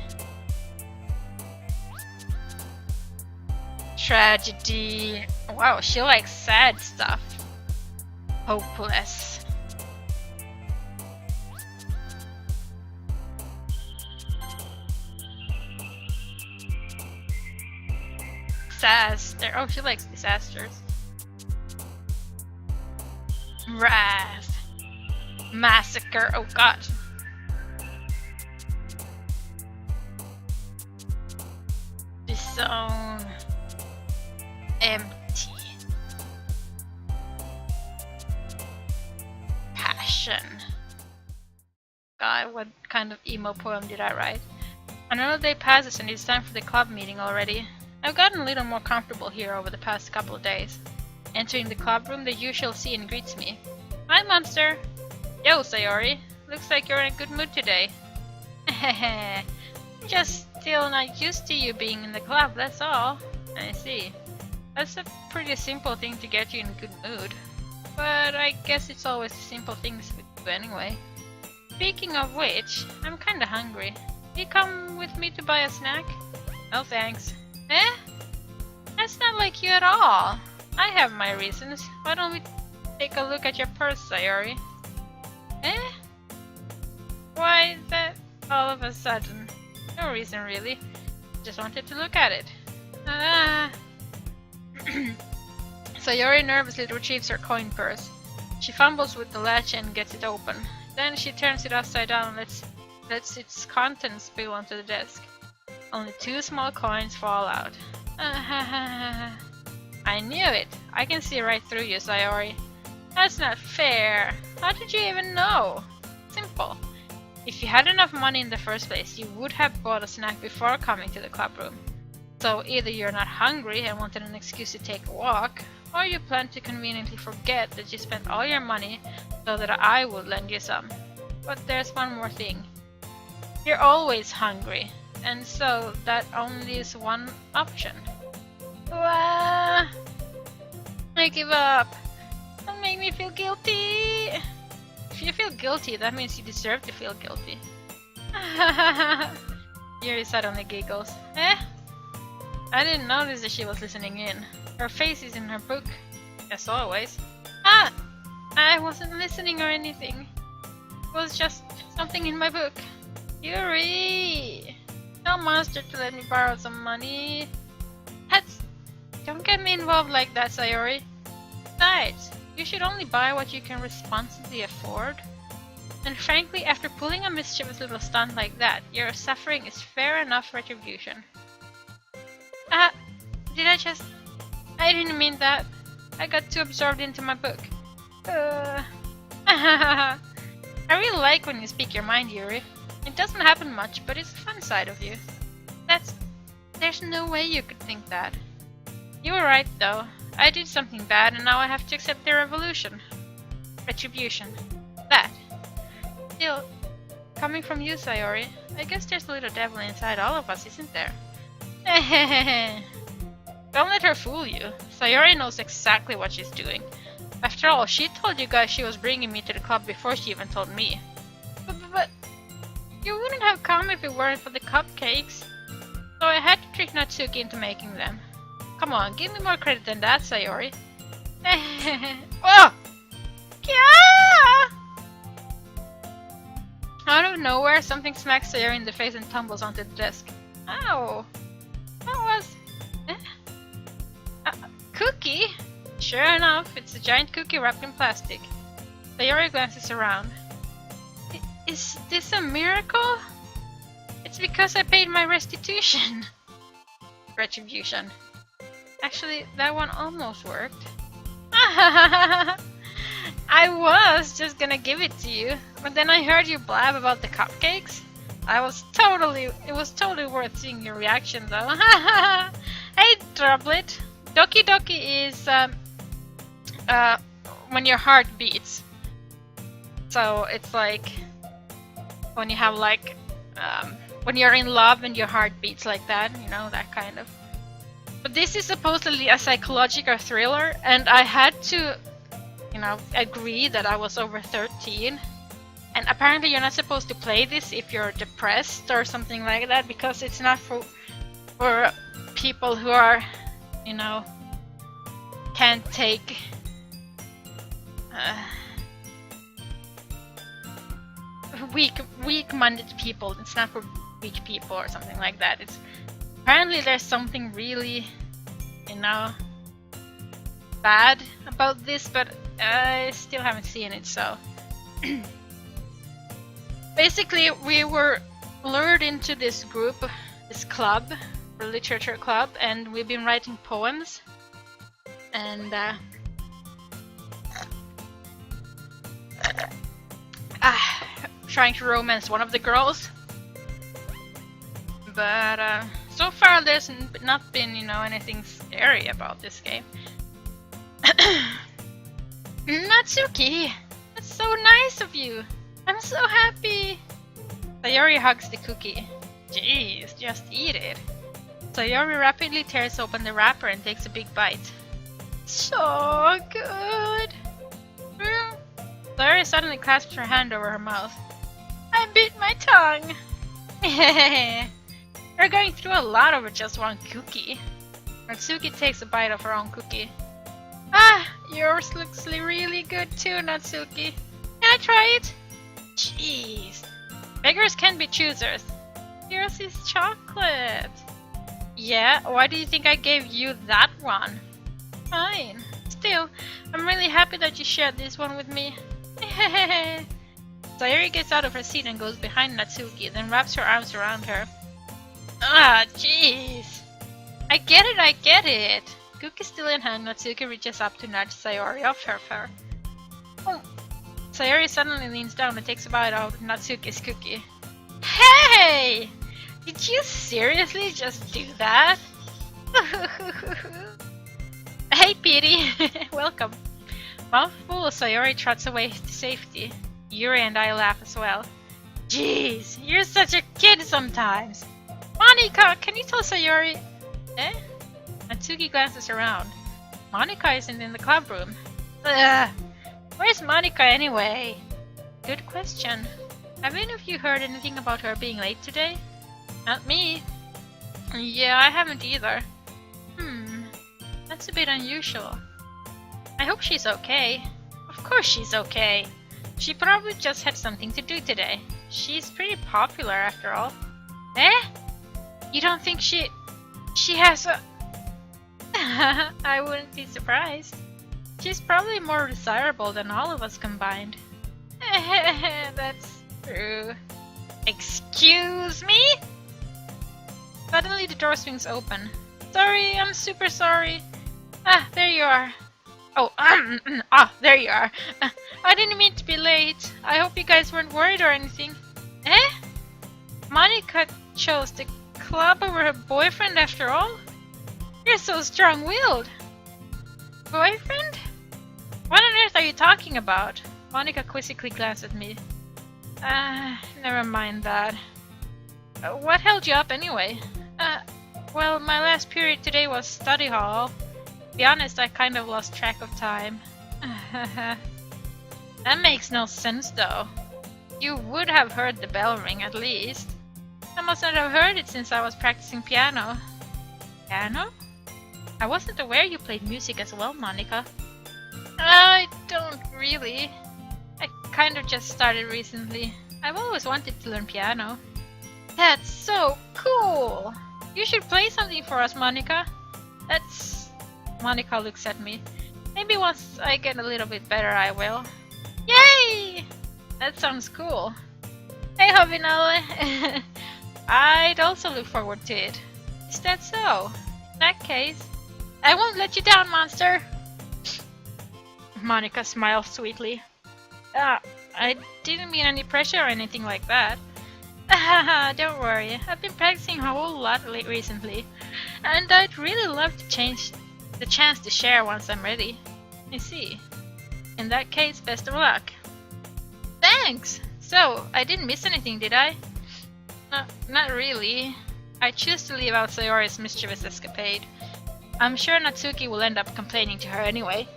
Tragedy. Wow, she likes sad stuff. Hopeless. Disaster. Oh, she likes disasters. Wrath. Massacre. Oh god. Disown. Empty. Passion. God, what kind of emo poem did I write? Another day passes and it's time for the club meeting already. I've gotten a little more comfortable here over the past couple of days. Entering the club room, the usual scene greets me. Hi, Monster! Yo, Sayori. Looks like you're in a good mood today. Hehehe. Just still not used to you being in the club, that's all. I see. That's a pretty simple thing to get you in a good mood. But I guess it's always the simple things with you anyway. Speaking of which, I'm kinda hungry. You come with me to buy a snack? No thanks. Eh? That's not like you at all. I have my reasons. Why don't we take a look at your purse, Sayori? Eh? Why that all of a sudden? No reason really. Just wanted to look at it. Ah. Sayori nervously retrieves her coin purse. She fumbles with the latch and gets it open. Then she turns it upside down and lets its contents spill onto the desk. Only 2 small coins fall out. I knew it! I can see right through you, Sayori. That's not fair. How did you even know? Simple. If you had enough money in the first place, you would have bought a snack before coming to the club room. So either you're not hungry and wanted an excuse to take a walk, or you plan to conveniently forget that you spent all your money so that I would lend you some. But there's one more thing. You're always hungry, and so that only is one option. I give up. Don't make me feel guilty. If you feel guilty, that means you deserve to feel guilty. Yuri suddenly giggles. Eh? I didn't notice that she was listening in. Her face is in her book, as always. Ah! I wasn't listening or anything. It was just something in my book. Yuri! Tell Monstar to let me borrow some money. Don't get me involved like that, Sayori. Besides, you should only buy what you can responsibly afford. And frankly, after pulling a mischievous little stunt like that, your suffering is fair enough retribution. I didn't mean that. I got too absorbed into my book. I really like when you speak your mind, Yuri. It doesn't happen much, but it's a fun side of you. There's no way you could think that. You were right, though. I did something bad, and now I have to accept the retribution. That. Still, coming from you, Sayori, I guess there's a little devil inside all of us, isn't there? Don't let her fool you. Sayori knows exactly what she's doing. After all, she told you guys she was bringing me to the club before she even told me. But you wouldn't have come if it weren't for the cupcakes. So I had to trick Natsuki into making them. Come on, give me more credit than that, Sayori. Oh! Yeah! Out of nowhere, something smacks Sayori in the face and tumbles onto the desk. Ow! That was... a cookie? Sure enough, it's a giant cookie wrapped in plastic. Sayori glances around. Is this a miracle? It's because I paid my restitution. Retribution. Actually, that one almost worked. I was just gonna give it to you, but then I heard you blab about the cupcakes. It was totally worth seeing your reaction though. Hey, Droplet. Doki Doki is when your heart beats. So it's like when you have like when you're in love and your heart beats like that, you know, that kind of. But this is supposedly a psychological thriller, and I had to, you know, agree that I was over 13. And apparently you're not supposed to play this if you're depressed or something like that, because it's not for people who are, you know, can't take weak-minded people. It's not for weak people or something like that. It's apparently there's something really, you know, bad about this, but I still haven't seen it, so. Basically, we were lured into this group, this club, the literature club, and we've been writing poems, and trying to romance one of the girls. But so far there's not been, you know, anything scary about this game. Natsuki! That's so nice of you! I'm so happy! Sayori hugs the cookie. Jeez, just eat it. Sayori rapidly tears open the wrapper and takes a big bite. So good! Sayori suddenly clasps her hand over her mouth. I bit my tongue! You're going through a lot over just one cookie. Natsuki takes a bite of her own cookie. Ah, yours looks really good too, Natsuki. Can I try it? Jeez. Beggars can be choosers. Here's his chocolate. Yeah, why do you think I gave you that one? Fine. Still, I'm really happy that you shared this one with me. Sayori gets out of her seat and goes behind Natsuki, then wraps her arms around her. Ah, jeez. I get it. Cookie still in hand, Natsuki reaches up to nudge Sayori off her fur. Oh. Sayori suddenly leans down and takes a bite out of Natsuki's cookie. Hey! Did you seriously just do that? Hey, Petey! Welcome. Mouthful, Sayori trots away to safety. Yuri and I laugh as well. Jeez, you're such a kid sometimes. Monika, can you tell Sayori... Eh? Natsuki glances around. Monika isn't in the club room. Ugh. Where's Monika anyway? Good question. Have any of you heard anything about her being late today? Not me. Yeah, I haven't either. That's a bit unusual. I hope she's okay. Of course she's okay. She probably just had something to do today. She's pretty popular after all. Eh? You don't think she has a... I wouldn't be surprised. She's probably more desirable than all of us combined. That's true. Excuse me? Suddenly the door swings open. Sorry, I'm super sorry. Ah, there you are. Oh, there you are. I didn't mean to be late. I hope you guys weren't worried or anything. Eh? Monika chose the club over her boyfriend after all? You're so strong-willed. Boyfriend? What on earth are you talking about? Monika quizzically glanced at me. Never mind that. What held you up anyway? Well, my last period today was study hall. To be honest, I kind of lost track of time. That makes no sense though. You would have heard the bell ring at least. I must not have heard it since I was practicing piano. Piano? I wasn't aware you played music as well, Monika. I don't really. I kind of just started recently. I've always wanted to learn piano. That's so cool! You should play something for us, Monika. That's... Monika looks at me. Maybe once I get a little bit better, I will. Yay! That sounds cool. Hey, Hovinale! I'd also look forward to it. Is that so? In that case, I won't let you down, Monstar! Monika smiles sweetly. I didn't mean any pressure or anything like that. Don't worry, I've been practicing a whole lot recently, and I'd really love to change the chance to share once I'm ready. I see. In that case, best of luck. Thanks! So, I didn't miss anything, did I? Not really. I choose to leave out Sayori's mischievous escapade. I'm sure Natsuki will end up complaining to her anyway.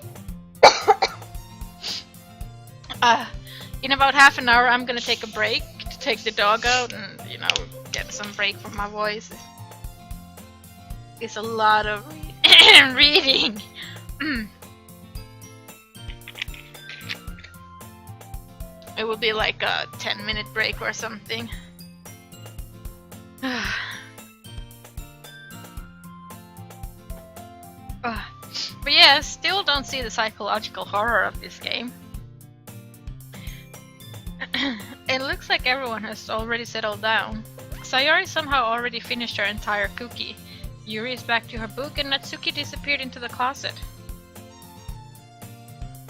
In about half an hour I'm gonna take a break to take the dog out and, you know, get some break from my voice. It's a lot of reading. It will be like a 10-minute break or something. But yeah, still don't see the psychological horror of this game. It looks like everyone has already settled down. Sayori somehow already finished her entire cookie. Yuri is back to her book and Natsuki disappeared into the closet.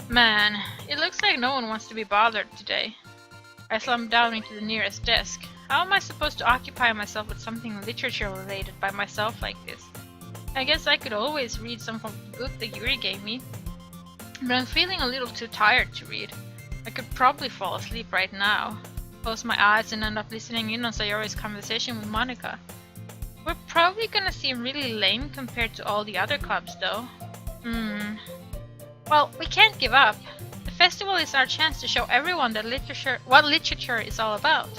Man, it looks like no one wants to be bothered today. I slumped down into the nearest desk. How am I supposed to occupy myself with something literature related by myself like this? I guess I could always read some from the book that Yuri gave me. But I'm feeling a little too tired to read. I could probably fall asleep right now. Close my eyes and end up listening in on Sayori's conversation with Monika. We're probably gonna seem really lame compared to all the other clubs though. Well, we can't give up. The festival is our chance to show everyone that what literature is all about.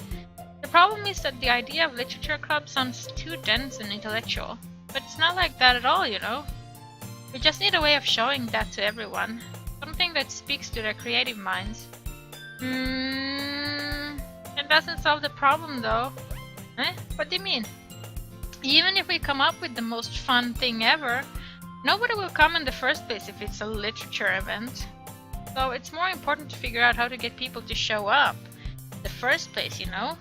The problem is that the idea of literature club sounds too dense and intellectual. But it's not like that at all, you know? We just need a way of showing that to everyone. Something that speaks to their creative minds. It doesn't solve the problem though. Eh? What do you mean? Even if we come up with the most fun thing ever, nobody will come in the first place if it's a literature event. So it's more important to figure out how to get people to show up in the first place, you know?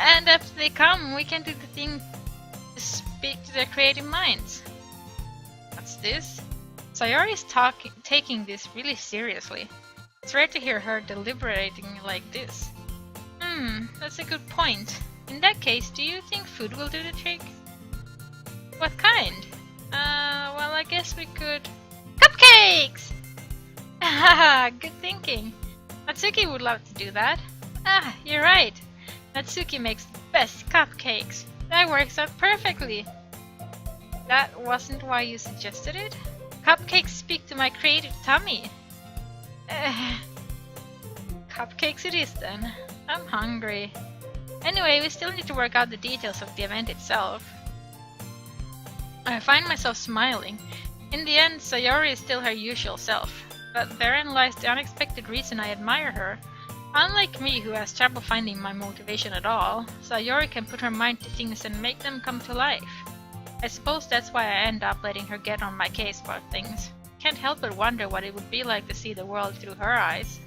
And after they come, we can do the thing to speak to their creative minds. What's this? Sayori is taking this really seriously. It's rare to hear her deliberating like this. That's a good point. In that case, do you think food will do the trick? What kind? Well, I guess we could... Cupcakes! Haha, good thinking. Natsuki would love to do that. Ah, you're right. Natsuki makes the best cupcakes. That works out perfectly. That wasn't why you suggested it? Cupcakes speak to my creative tummy. Cupcakes it is then. I'm hungry. Anyway, we still need to work out the details of the event itself. I find myself smiling. In the end, Sayori is still her usual self. But therein lies the unexpected reason I admire her. Unlike me, who has trouble finding my motivation at all, Sayori can put her mind to things and make them come to life. I suppose that's why I end up letting her get on my case about things. Can't help but wonder what it would be like to see the world through her eyes.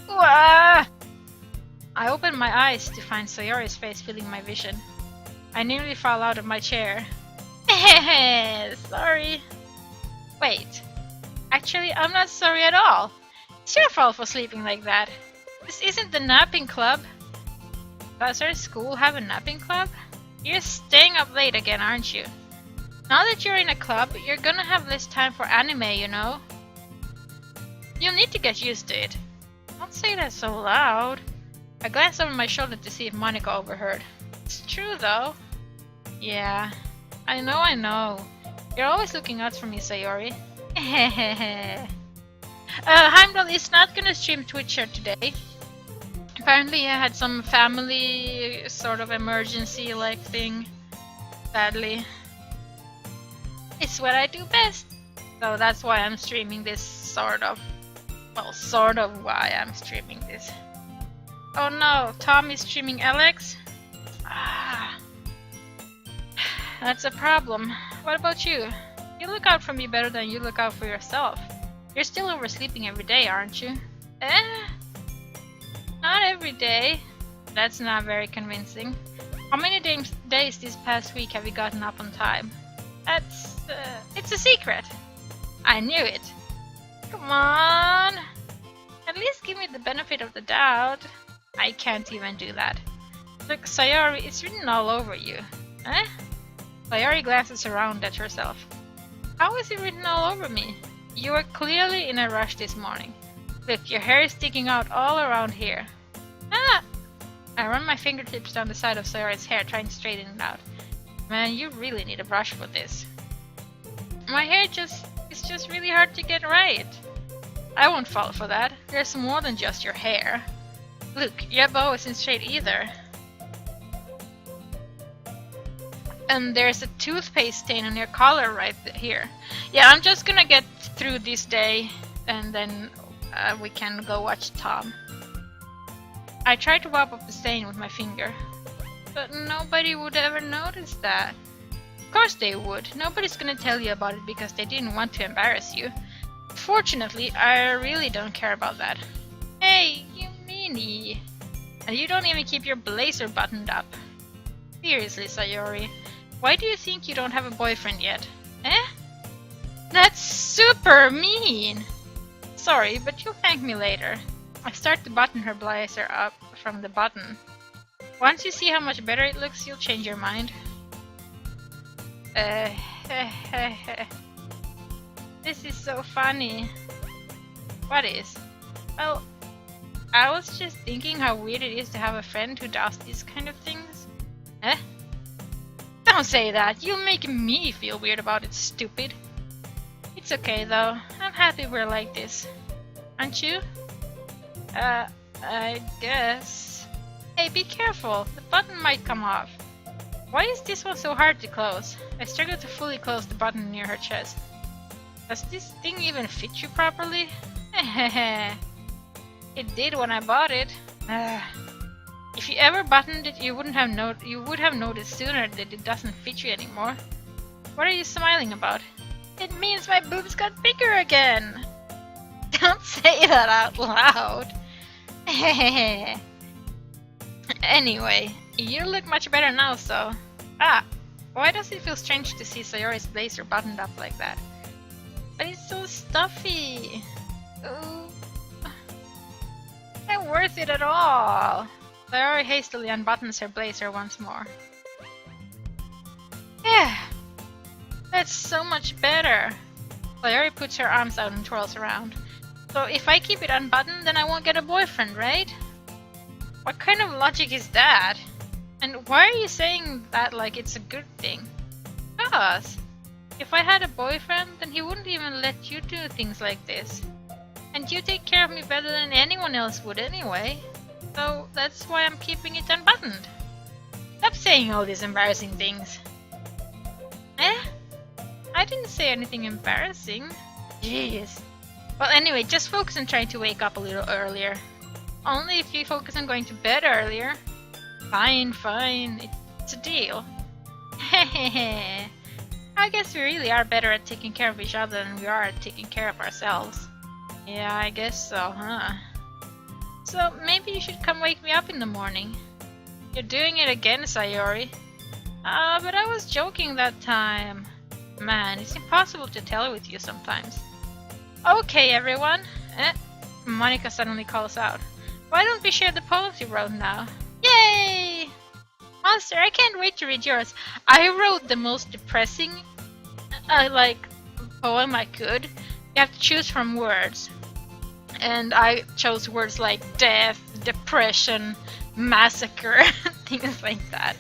Wah! I open my eyes to find Sayori's face filling my vision. I nearly fall out of my chair. Sorry. Wait. Actually, I'm not sorry at all. It's your fault for sleeping like that. This isn't the napping club. Does our school have a napping club? You're staying up late again, aren't you? Now that you're in a club, you're gonna have less time for anime, you know? You'll need to get used to it. Don't say that so loud. I glanced over my shoulder to see if Monica overheard. It's true, though. Yeah. I know. You're always looking out for me, Sayori. Heimdall is not gonna stream Twitcher today. Apparently he had some family sort of emergency-like thing. Sadly. It's what I do best. So that's why I'm streaming this, sort of. Well, sort of why I'm streaming this. Oh no, Tom is streaming Alex? Ah. That's a problem. What about you? You look out for me better than you look out for yourself. You're still oversleeping every day, aren't you? Not every day. That's not very convincing. How many days this past week have you gotten up on time? It's a secret. I knew it. Come on. At least give me the benefit of the doubt. I can't even do that. Look, Sayori, it's written all over you. Sayori glances around at herself. How is it written all over me? You were clearly in a rush this morning. Look, your hair is sticking out all around here. Ah! I run my fingertips down the side of Sayori's hair, trying to straighten it out. Man, you really need a brush for this. My hair is just really hard to get right. I won't fall for that. There's more than just your hair. Look, your bow isn't straight either. And there's a toothpaste stain on your collar right here. Yeah, I'm just gonna get through this day and then we can go watch Tom. I tried to wipe up the stain with my finger, but nobody would ever notice that. Of course they would. Nobody's gonna tell you about it because they didn't want to embarrass you. Fortunately, I really don't care about that. Hey, you meanie! And you don't even keep your blazer buttoned up. Seriously, Sayori, why do you think you don't have a boyfriend yet? That's super mean! Sorry, but you'll thank me later. I start to button her blazer up from the button. Once you see how much better it looks, you'll change your mind. This is so funny. What is? Well, I was just thinking how weird it is to have a friend who does these kind of things. Don't say that. You're making me feel weird about it, stupid. It's okay though. I'm happy we're like this. Aren't you? I guess. Hey, be careful. The button might come off. Why is this one so hard to close? I struggle to fully close the button near her chest. Does this thing even fit you properly? It did when I bought it. If you ever buttoned it, you would have noticed sooner that it doesn't fit you anymore. What are you smiling about? It means my boobs got bigger again. Don't say that out loud. Anyway, you look much better now, so... why does it feel strange to see Sayori's blazer buttoned up like that? But it's so stuffy. Ooh. Not worth it at all. Sayori hastily unbuttons her blazer once more. Yeah, that's so much better. Sayori puts her arms out and twirls around. So if I keep it unbuttoned, then I won't get a boyfriend, right? What kind of logic is that? And why are you saying that like it's a good thing? Because if I had a boyfriend, then he wouldn't even let you do things like this. And you take care of me better than anyone else would anyway. So that's why I'm keeping it unbuttoned. Stop saying all these embarrassing things. I didn't say anything embarrassing. Jeez. Well, anyway, just focus on trying to wake up a little earlier. Only if you focus on going to bed earlier. Fine, it's a deal. Hehehe. I guess we really are better at taking care of each other than we are at taking care of ourselves. Yeah, I guess so, huh? So maybe you should come wake me up in the morning. You're doing it again, Sayori. But I was joking that time. Man, it's impossible to tell with you sometimes. Okay, everyone. Monica suddenly calls out. Why don't we share the poems you wrote now? Yay! Monstar, I can't wait to read yours. I wrote the most depressing, poem I could. You have to choose from words. And I chose words like death, depression, massacre, things like that.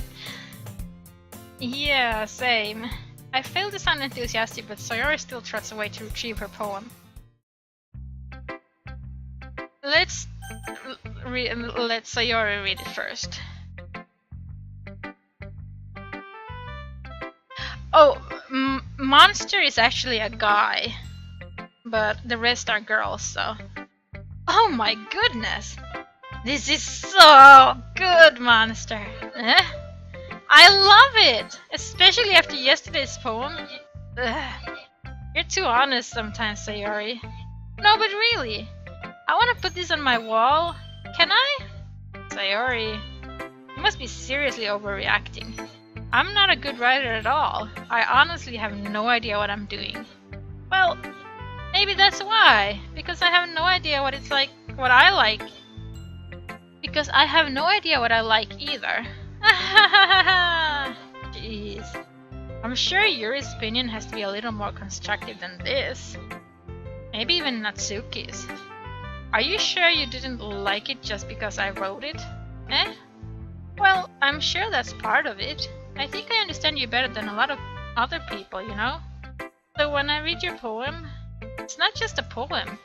Yeah, same. I failed to sound enthusiastic, but Sayori still trots away to retrieve her poem. Let Sayori read it first. Oh, Monstar is actually a guy, but the rest are girls, so... Oh my goodness! This is so good, Monstar! I love it! Especially after yesterday's poem. You're too honest sometimes, Sayori. No, but really, I want to put this on my wall. Can I? Sayori, you must be seriously overreacting. I'm not a good writer at all. I honestly have no idea what I'm doing. Well, maybe that's why. Because I have no idea what it's like, what I like. Because I have no idea what I like either. Jeez. I'm sure Yuri's opinion has to be a little more constructive than this. Maybe even Natsuki's. Are you sure you didn't like it just because I wrote it? Well, I'm sure that's part of it. I think I understand you better than a lot of other people, you know? So when I read your poem, it's not just a poem.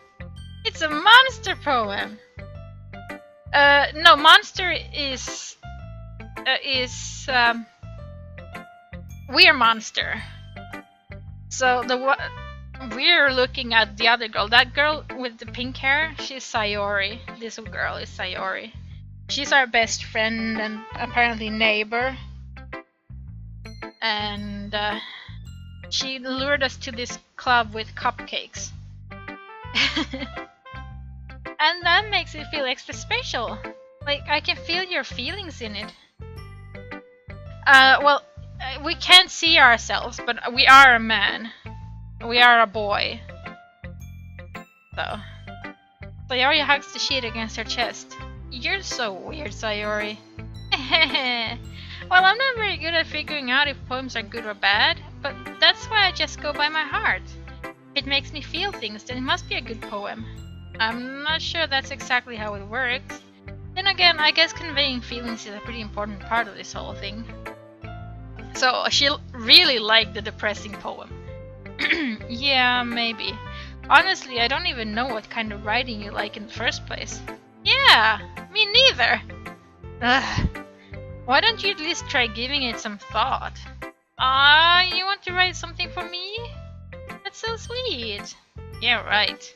It's a monster poem! No, monster is... we're Monster. So we're looking at the other girl. That girl with the pink hair, she's Sayori. This girl is Sayori. She's our best friend and apparently neighbor. And she lured us to this club with cupcakes. And that makes it feel extra special. Like, I can feel your feelings in it. Well, we can't see ourselves, but we are a man. We are a boy. So, Sayori hugs the sheet against her chest. You're so weird, Sayori. Well, I'm not very good at figuring out if poems are good or bad, but that's why I just go by my heart. If it makes me feel things, then it must be a good poem. I'm not sure that's exactly how it works. Then again, I guess conveying feelings is a pretty important part of this whole thing. So, she really liked the depressing poem. Yeah, maybe. Honestly, I don't even know what kind of writing you like in the first place. Yeah, me neither. Ugh. Why don't you at least try giving it some thought? You want to write something for me? That's so sweet. Yeah, right.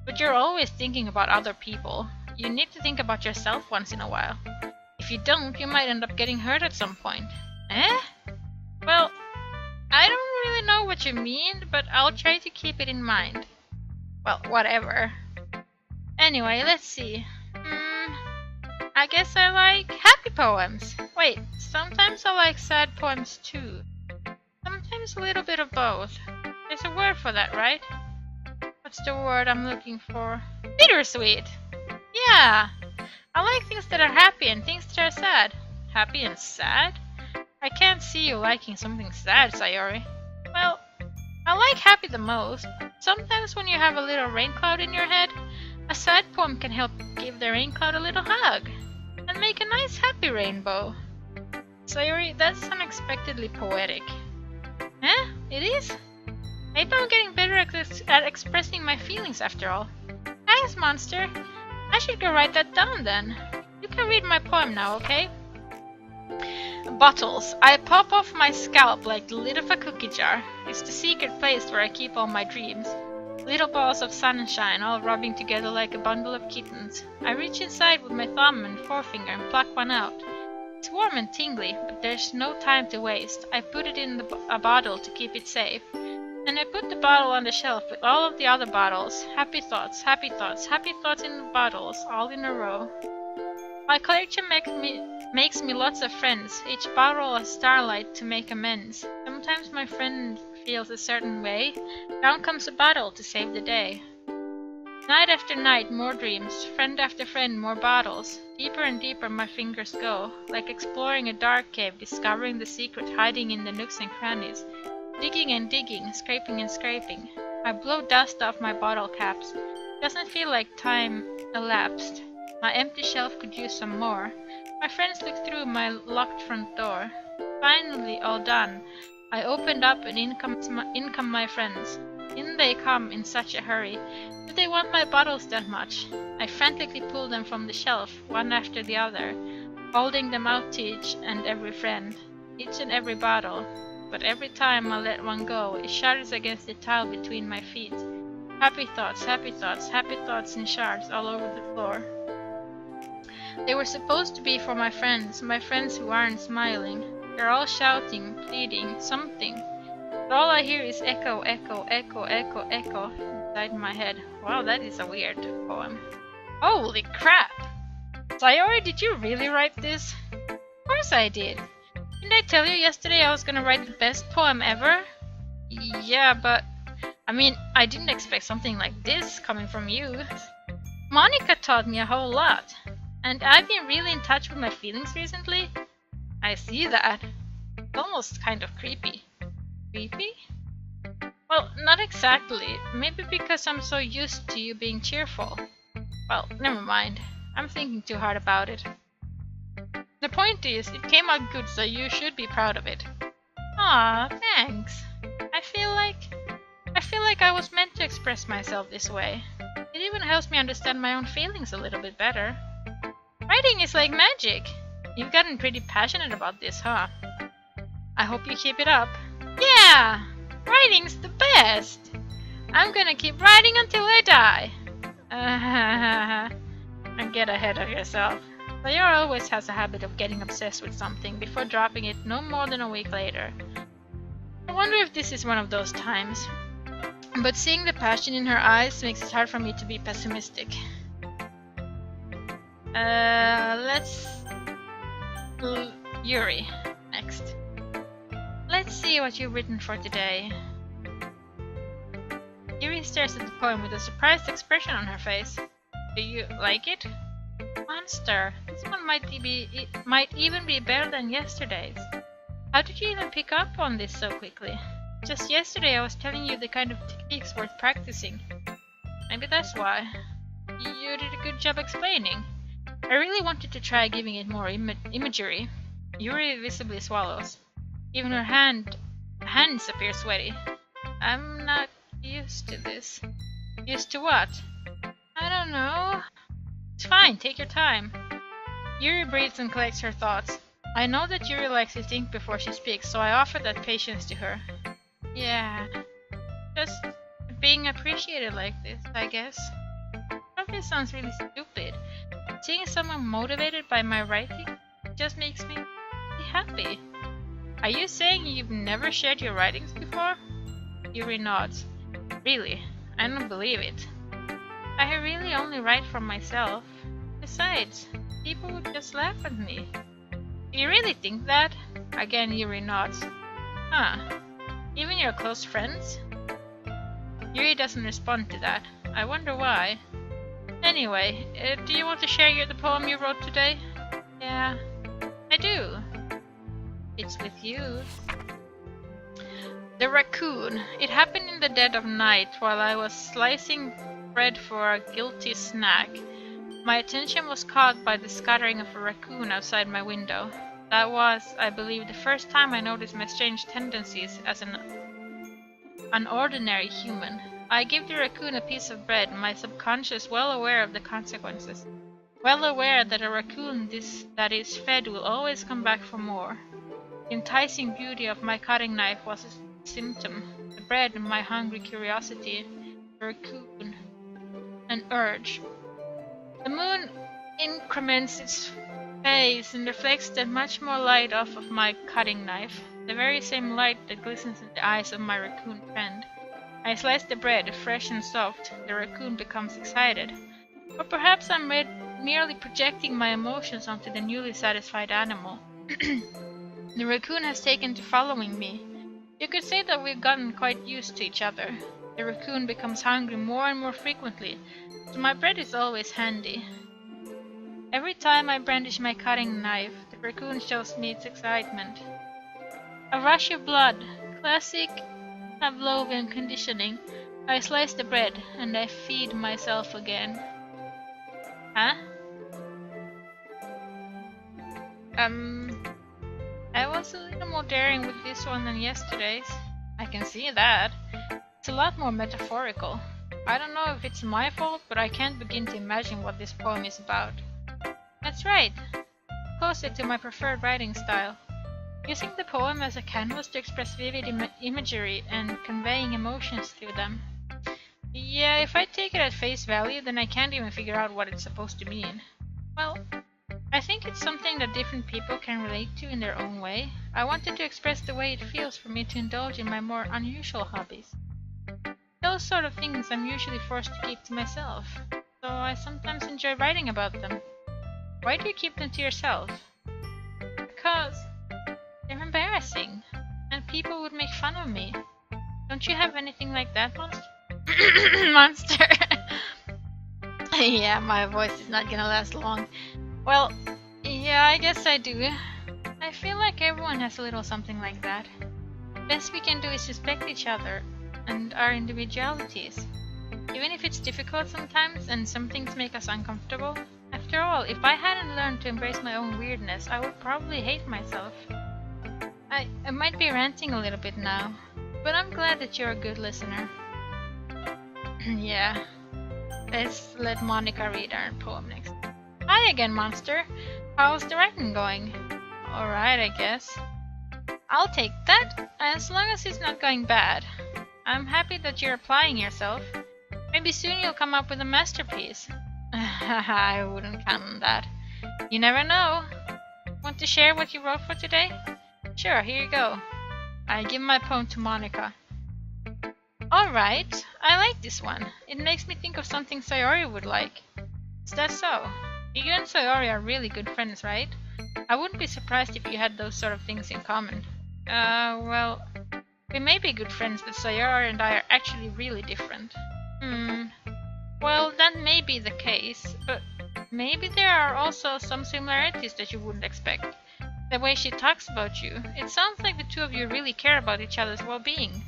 But you're always thinking about other people.
You need to think about yourself once in a while. If you don't, you might end up getting hurt at some point. Eh? Well, I don't really know what you mean, but I'll try to keep it in mind. Well, whatever. Anyway, let's see. I guess I like happy poems. Wait, sometimes I like sad poems too. Sometimes a little bit of both. There's a word for that, right? What's the word I'm looking for? Bittersweet! Yeah! I like things that are happy and things that are sad. Happy and sad? I can't see you liking something sad, Sayori. Well, I like happy the most. Sometimes when you have a little rain cloud in your head, a sad poem can help give the rain cloud a little hug and make a nice happy rainbow. Sayori, that's unexpectedly poetic. Huh? It is? Maybe I'm getting better at expressing my feelings after all. Thanks, Monstar. I should go write that down then. You can read my poem now, okay? Bottles. I pop off my scalp like the lid of a cookie jar. It's the secret place where I keep all my dreams. Little balls of sunshine all rubbing together like a bundle of kittens. I reach inside with my thumb and forefinger and pluck one out. It's warm and tingly, but there's no time to waste. I put it in a bottle to keep it safe. Then I put the bottle on the shelf with all of the other bottles. Happy thoughts, happy thoughts, happy thoughts in the bottles, all in a row. My collection makes me lots of friends, each bottle a starlight to make amends. Sometimes my friend feels a certain way, down comes a bottle to save the day. Night after night, more dreams, friend after friend, more bottles. Deeper and deeper my fingers go, like exploring a dark cave, discovering the secret hiding in the nooks and crannies. Digging and digging, scraping and scraping. I blow dust off my bottle caps. Doesn't feel like time elapsed. My empty shelf could use some more. My friends look through my locked front door. Finally, all done. I opened up and in come my friends. In they come in such a hurry. Do they want my bottles that much? I frantically pull them from the shelf, one after the other, holding them out to each and every friend, each and every bottle. But every time I let one go, it shatters against the tile between my feet. Happy thoughts, happy thoughts, happy thoughts in shards all over the floor. They were supposed to be for my friends who aren't smiling. They're all shouting, pleading, something. But all I hear is echo, echo, echo, echo, echo inside my head. Wow, that is a weird poem. Holy crap! Sayori, did you really write this? Of course I did. Didn't I tell you yesterday I was gonna write the best poem ever? Yeah, but I mean, I didn't expect something like this coming from you. Monica taught me a whole lot. And I've been really in touch with my feelings recently. I see that. It's almost kind of creepy. Creepy? Well, not exactly. Maybe because I'm so used to you being cheerful. Well, never mind. I'm thinking too hard about it. The point is, it came out good, so you should be proud of it. Aw, thanks. I feel like I was meant to express myself this way. It even helps me understand my own feelings a little bit better. Writing is like magic. You've gotten pretty passionate about this, huh? I hope you keep it up. Yeah! Writing's the best! I'm gonna keep writing until I die. And get ahead of yourself. Sayori always has a habit of getting obsessed with something before dropping it no more than a week later. I wonder if this is one of those times. But seeing the passion in her eyes makes it hard for me to be pessimistic. Yuri, next. Let's see what you've written for today. Yuri stares at the poem with a surprised expression on her face. Do you like it? Monstar, this one might even be better than yesterday's. How did you even pick up on this so quickly? Just yesterday I was telling you the kind of techniques worth practicing. Maybe that's why. You did a good job explaining. I really wanted to try giving it more imagery. Yuri visibly swallows. Even her hands appear sweaty. I'm not used to this. Used to what? I don't know. It's fine, take your time. Yuri breathes and collects her thoughts. I know that Yuri likes to think before she speaks, so I offer that patience to her. Yeah. Just being appreciated like this, I guess. Probably sounds really stupid,
Seeing someone motivated by my writing just makes me happy. Are you saying you've never shared your writings before? Yuri nods. Really? I don't believe it. I really only write for myself. Besides, people would just laugh at me. Do you really think that? Again, Yuri nods. Huh. Even your close friends? Yuri doesn't respond to that. I wonder why. Anyway, do you want to share the poem you wrote today? Yeah, I do. It's with you. The raccoon. It happened in the dead of night while I was slicing bread for a guilty snack. My attention was caught by the scattering of a raccoon outside my window. That was, I believe, the first time I noticed my strange tendencies as an ordinary human. I give the raccoon a piece of bread, my subconscious well aware of the consequences. Well aware that a raccoon that is fed will always come back for more. The enticing beauty of my cutting knife was a symptom. The bread, my hungry curiosity. The raccoon, an urge. The moon increments its phase and reflects that much more light off of my cutting knife. The very same light that glistens in the eyes of my raccoon friend. I slice the bread, fresh and soft. The raccoon becomes excited. Or perhaps I'm merely projecting my emotions onto the newly satisfied animal. The raccoon has taken to following me. You could say that we've gotten quite used to each other. The raccoon becomes hungry more and more frequently, so my bread is always handy. Every time I brandish my cutting knife, the raccoon shows me its excitement. A rush of blood, classic Pavlovian conditioning. I slice the bread, and I feed myself again. Huh? I was a little more daring with this one than yesterday's. I can see that. It's a lot more metaphorical. I don't know if it's my fault, but I can't begin to imagine what this poem is about. That's right. Closer to my preferred writing style. Using the poem as a canvas to express vivid imagery and conveying emotions through them. Yeah, if I take it at face value, then I can't even figure out what it's supposed to mean. Well, I think it's something that different people can relate to in their own way. I wanted to express the way it feels for me to indulge in my more unusual hobbies. Those sort of things I'm usually forced to keep to myself, so I sometimes enjoy writing about them. Why do you keep them to yourself? Because they're embarrassing, and people would make fun of me. Don't you have anything like that, Monster? Monster! Yeah, my voice is not gonna last long. Well, yeah, I guess I do. I feel like everyone has a little something like that. Best we can do is respect each other and our individualities. Even if it's difficult sometimes and some things make us uncomfortable. After all, if I hadn't learned to embrace my own weirdness, I would probably hate myself. I might be ranting a little bit now, but I'm glad that you're a good listener. Yeah, let's let Monica read our poem next. Hi again, Monster. How's the writing going? Alright, I guess. I'll take that, as long as it's not going bad. I'm happy that you're applying yourself. Maybe soon you'll come up with a masterpiece. I wouldn't count on that. You never know. Want to share what you wrote for today? Sure, here you go. I give my poem to Monica. Alright, I like this one. It makes me think of something Sayori would like. Is that so? You and Sayori are really good friends, right? I wouldn't be surprised if you had those sort of things in common. Well, we may be good friends, but Sayori and I are actually really different. Well, that may be the case, but maybe there are also some similarities that you wouldn't expect. The way she talks about you, it sounds like the two of you really care about each other's well-being.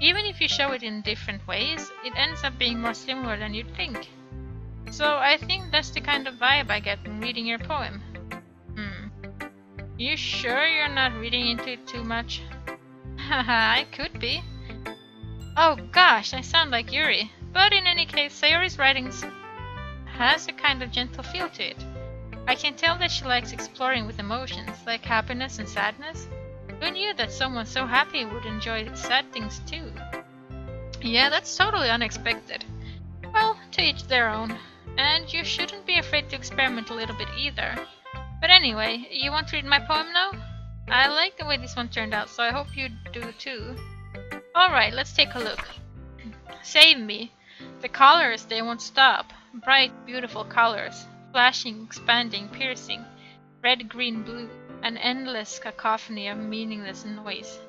Even if you show it in different ways, it ends up being more similar than you'd think. So I think that's the kind of vibe I get when reading your poem. You sure you're not reading into it too much? Haha, I could be. Oh gosh, I sound like Yuri. But in any case, Sayori's writings has a kind of gentle feel to it. I can tell that she likes exploring with emotions, like happiness and sadness. Who knew that someone so happy would enjoy sad things too? Yeah, that's totally unexpected. Well, to each their own. And you shouldn't be afraid to experiment a little bit either. But anyway, you want to read my poem now? I like the way this one turned out, so I hope you do too. Alright, let's take a look. Save me. The colors, they won't stop. Bright, beautiful colors. Flashing, expanding, piercing. Red, green, blue. An endless cacophony of meaningless noise.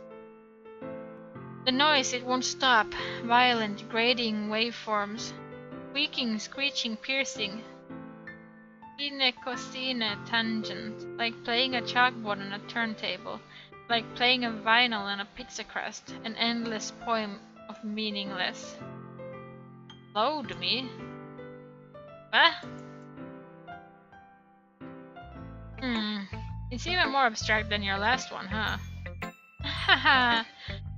The noise, it won't stop. Violent, grating waveforms. Squeaking, screeching, piercing. Sine, cosine, tangent. Like playing a chalkboard on a turntable. Like playing a vinyl on a pizza crust. An endless poem of meaningless. Load me? What? It's even more abstract than your last one, huh? Haha,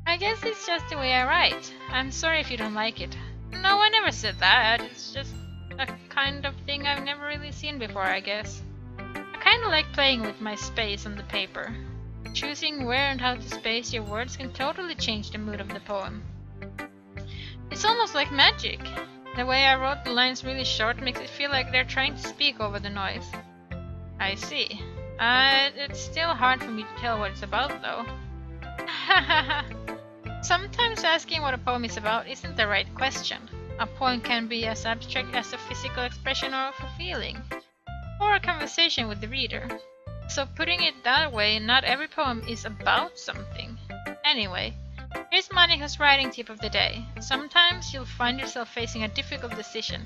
I guess it's just the way I write. I'm sorry if you don't like it. No, I never said that. It's just a kind of thing I've never really seen before, I guess. I kinda like playing with my space on the paper. Choosing where and how to space your words can totally change the mood of the poem. It's almost like magic. The way I wrote the lines really short makes it feel like they're trying to speak over the noise. I see. It's still hard for me to tell what it's about, though. Sometimes asking what a poem is about isn't the right question. A poem can be as abstract as a physical expression of a feeling, or a conversation with the reader. So putting it that way, not every poem is about something. Anyway, here's Monika's writing tip of the day. Sometimes you'll find yourself facing a difficult decision.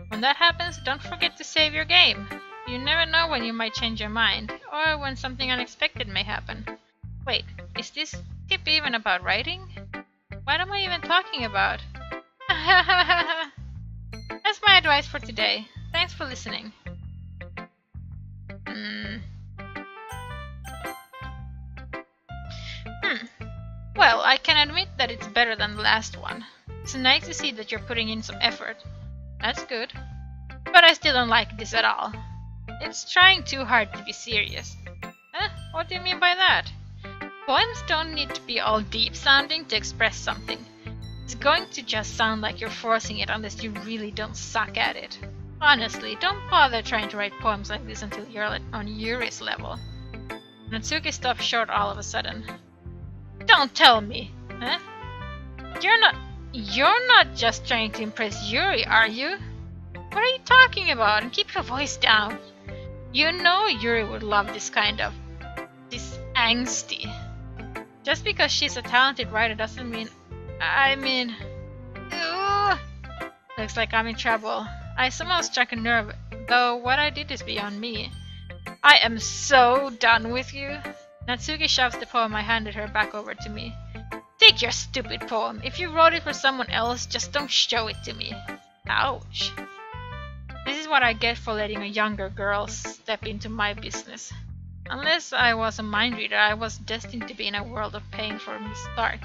When that happens, don't forget to save your game. You never know when you might change your mind, or when something unexpected may happen. Wait, is this tip even about writing? What am I even talking about? That's my advice for today. Thanks for listening. Well, I can admit that it's better than the last one. It's nice to see that you're putting in some effort. That's good. But I still don't like this at all. It's trying too hard to be serious. Huh? What do you mean by that? Poems don't need to be all deep sounding to express something. It's going to just sound like you're forcing it unless you really don't suck at it. Honestly, don't bother trying to write poems like this until you're on Yuri's level. Natsuki stopped short all of a sudden. Don't tell me, huh? You're not just trying to impress Yuri, are you? What are you talking about? And keep your voice down. You know Yuri would love this angsty. Just because she's a talented writer doesn't mean, Ugh. Looks like I'm in trouble. I somehow struck a nerve, though what I did is beyond me. I am so done with you. Natsuki shoves the poem I handed her back over to me. Take your stupid poem. If you wrote it for someone else, just don't show it to me. Ouch. This is what I get for letting a younger girl step into my business. Unless I was a mind reader, I was destined to be in a world of pain from the start.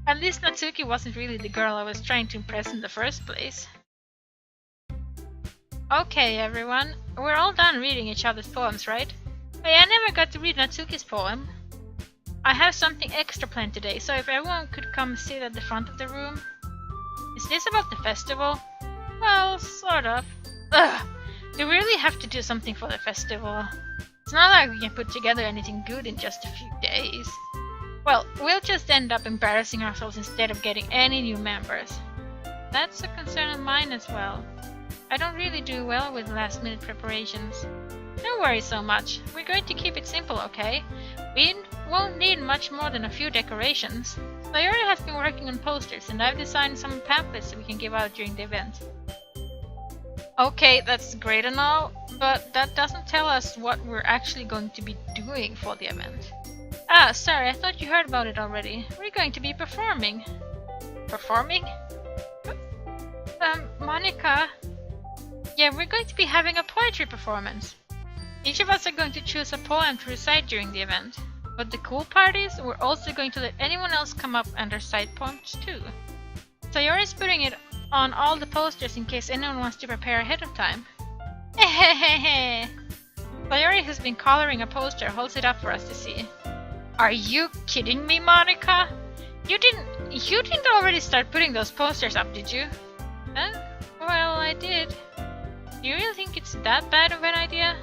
At least Natsuki wasn't really the girl I was trying to impress in the first place. Okay, everyone. We're all done reading each other's poems, right? Hey, I never got to read Natsuki's poem. I have something extra planned today, so if everyone could come sit at the front of the room. Is this about the festival? Well, sort of. Ugh! We really have to do something for the festival. It's not like we can put together anything good in just a few days. Well, we'll just end up embarrassing ourselves instead of getting any new members. That's a concern of mine as well. I don't really do well with last-minute preparations. Don't worry so much. We're going to keep it simple, okay? We won't need much more than a few decorations. Sayori has been working on posters, and I've designed some pamphlets we can give out during the event. Okay, that's great and all, but that doesn't tell us what we're actually going to be doing for the event. Ah, sorry, I thought you heard about it already. We're going to be performing. Performing? Monika? Yeah, we're going to be having a poetry performance. Each of us are going to choose a poem to recite during the event. But the cool part is, we're also going to let anyone else come up and recite poems too. Sayori's putting it on all the posters in case anyone wants to prepare ahead of time. Hehehe. Sayori, who's been coloring a poster, holds it up for us to see. Are you kidding me, Monika? You didn't already start putting those posters up, did you? Huh? Well, I did. Do you really think it's that bad of an idea?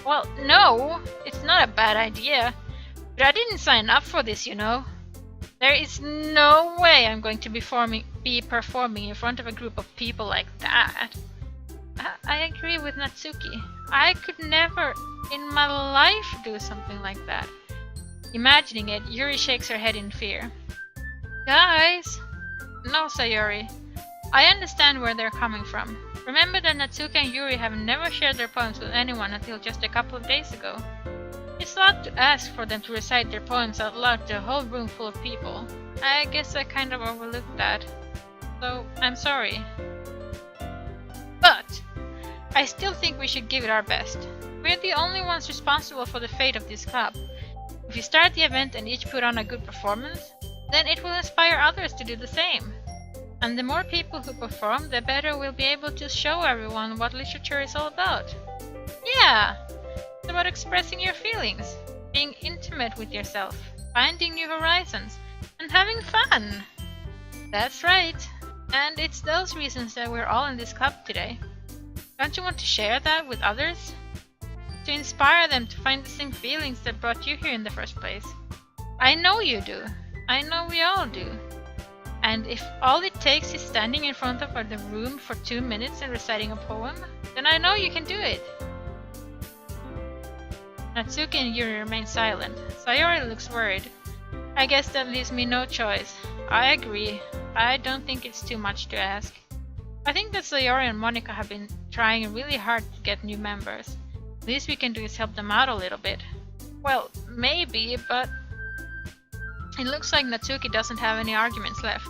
Well, no, it's not a bad idea. But I didn't sign up for this, you know. There is no way I'm going to be performing in front of a group of people like that. I agree with Natsuki. I could never in my life do something like that. Imagining it, Yuri shakes her head in fear. Guys! No, Sayori. I understand where they're coming from. Remember that Natsuki and Yuri have never shared their poems with anyone until just a couple of days ago. It's a lot to ask for them to recite their poems out loud to a whole room full of people. I guess I kind of overlooked that. So, I'm sorry. But I still think we should give it our best. We're the only ones responsible for the fate of this club. If we start the event and each put on a good performance, then it will inspire others to do the same. And the more people who perform, the better we'll be able to show everyone what literature is all about. Yeah! It's about expressing your feelings, being intimate with yourself, finding new horizons, and having fun! That's right. And it's those reasons that we're all in this club today. Don't you want to share that with others? To inspire them to find the same feelings that brought you here in the first place. I know you do. I know we all do. And if all it takes is standing in front of the room for 2 minutes and reciting a poem, then I know you can do it. Natsuki and Yuri remain silent. Sayori looks worried. I guess that leaves me no choice. I agree. I don't think it's too much to ask. I think that Sayori and Monika have been trying really hard to get new members. Least we can do is help them out a little bit. Well, maybe, but it looks like Natsuki doesn't have any arguments left.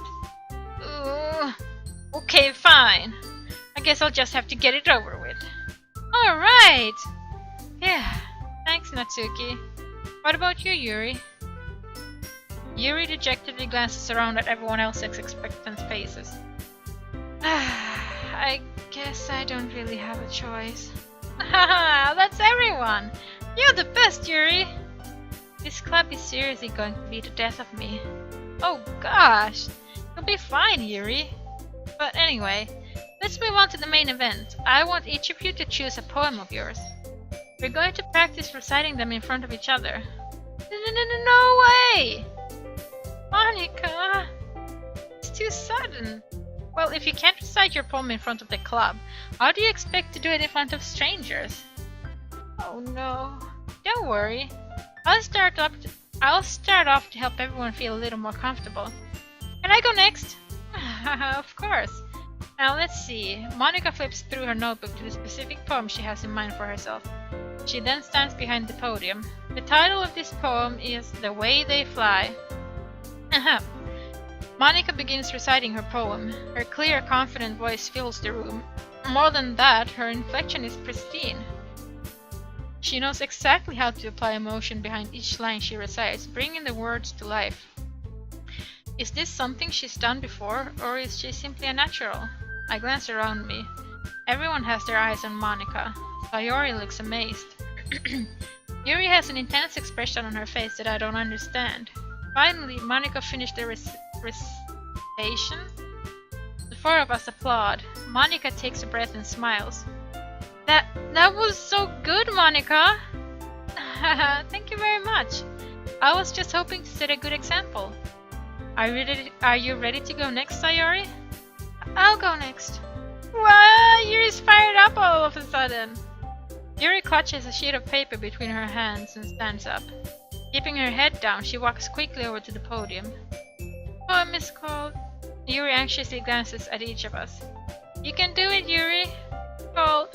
Okay, fine. I guess I'll just have to get it over with. Alright! Yeah, thanks Natsuki. What about you, Yuri? Yuri dejectedly glances around at everyone else's expectant faces. I guess I don't really have a choice. Haha, that's everyone! You're the best, Yuri! This club is seriously going to be the death of me. Oh gosh! You'll be fine, Yuri! But anyway, let's move on to the main event. I want each of you to choose a poem of yours. We're going to practice reciting them in front of each other. No way! Monika! It's too sudden! Well, if you can't recite your poem in front of the club, how do you expect to do it in front of strangers? Oh no. Don't worry. I'll start off to help everyone feel a little more comfortable. Can I go next? Of course. Now let's see. Monika flips through her notebook to the specific poem she has in mind for herself. She then stands behind the podium. The title of this poem is The Way They Fly. Monika begins reciting her poem. Her clear, confident voice fills the room. More than that, her inflection is pristine. She knows exactly how to apply emotion behind each line she recites, bringing the words to life. Is this something she's done before, or is she simply a natural? I glance around me. Everyone has their eyes on Monika. Sayori looks amazed. Yuri has an intense expression on her face that I don't understand. Finally, Monika finished the recitation. The four of us applaud. Monika takes a breath and smiles. That was so good, Monika! Thank you very much. I was just hoping to set a good example. Are you ready to go next, Sayori? I'll go next. Wow, Yuri's fired up all of a sudden. Yuri clutches a sheet of paper between her hands and stands up. Keeping her head down, she walks quickly over to the podium. Poem is called... Yuri anxiously glances at each of us. You can do it, Yuri. Called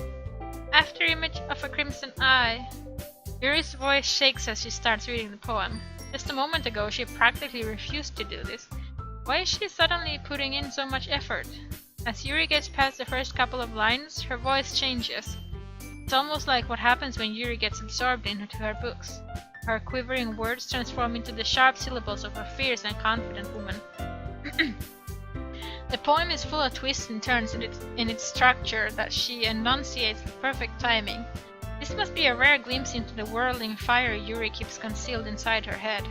After Image of a Crimson Eye. Yuri's voice shakes as she starts reading the poem. Just a moment ago, she practically refused to do this. Why is she suddenly putting in so much effort? As Yuri gets past the first couple of lines, her voice changes. It's almost like what happens when Yuri gets absorbed into her books. Her quivering words transform into the sharp syllables of a fierce and confident woman. The poem is full of twists and turns in its structure that she enunciates with perfect timing. This must be a rare glimpse into the whirling fire Yuri keeps concealed inside her head.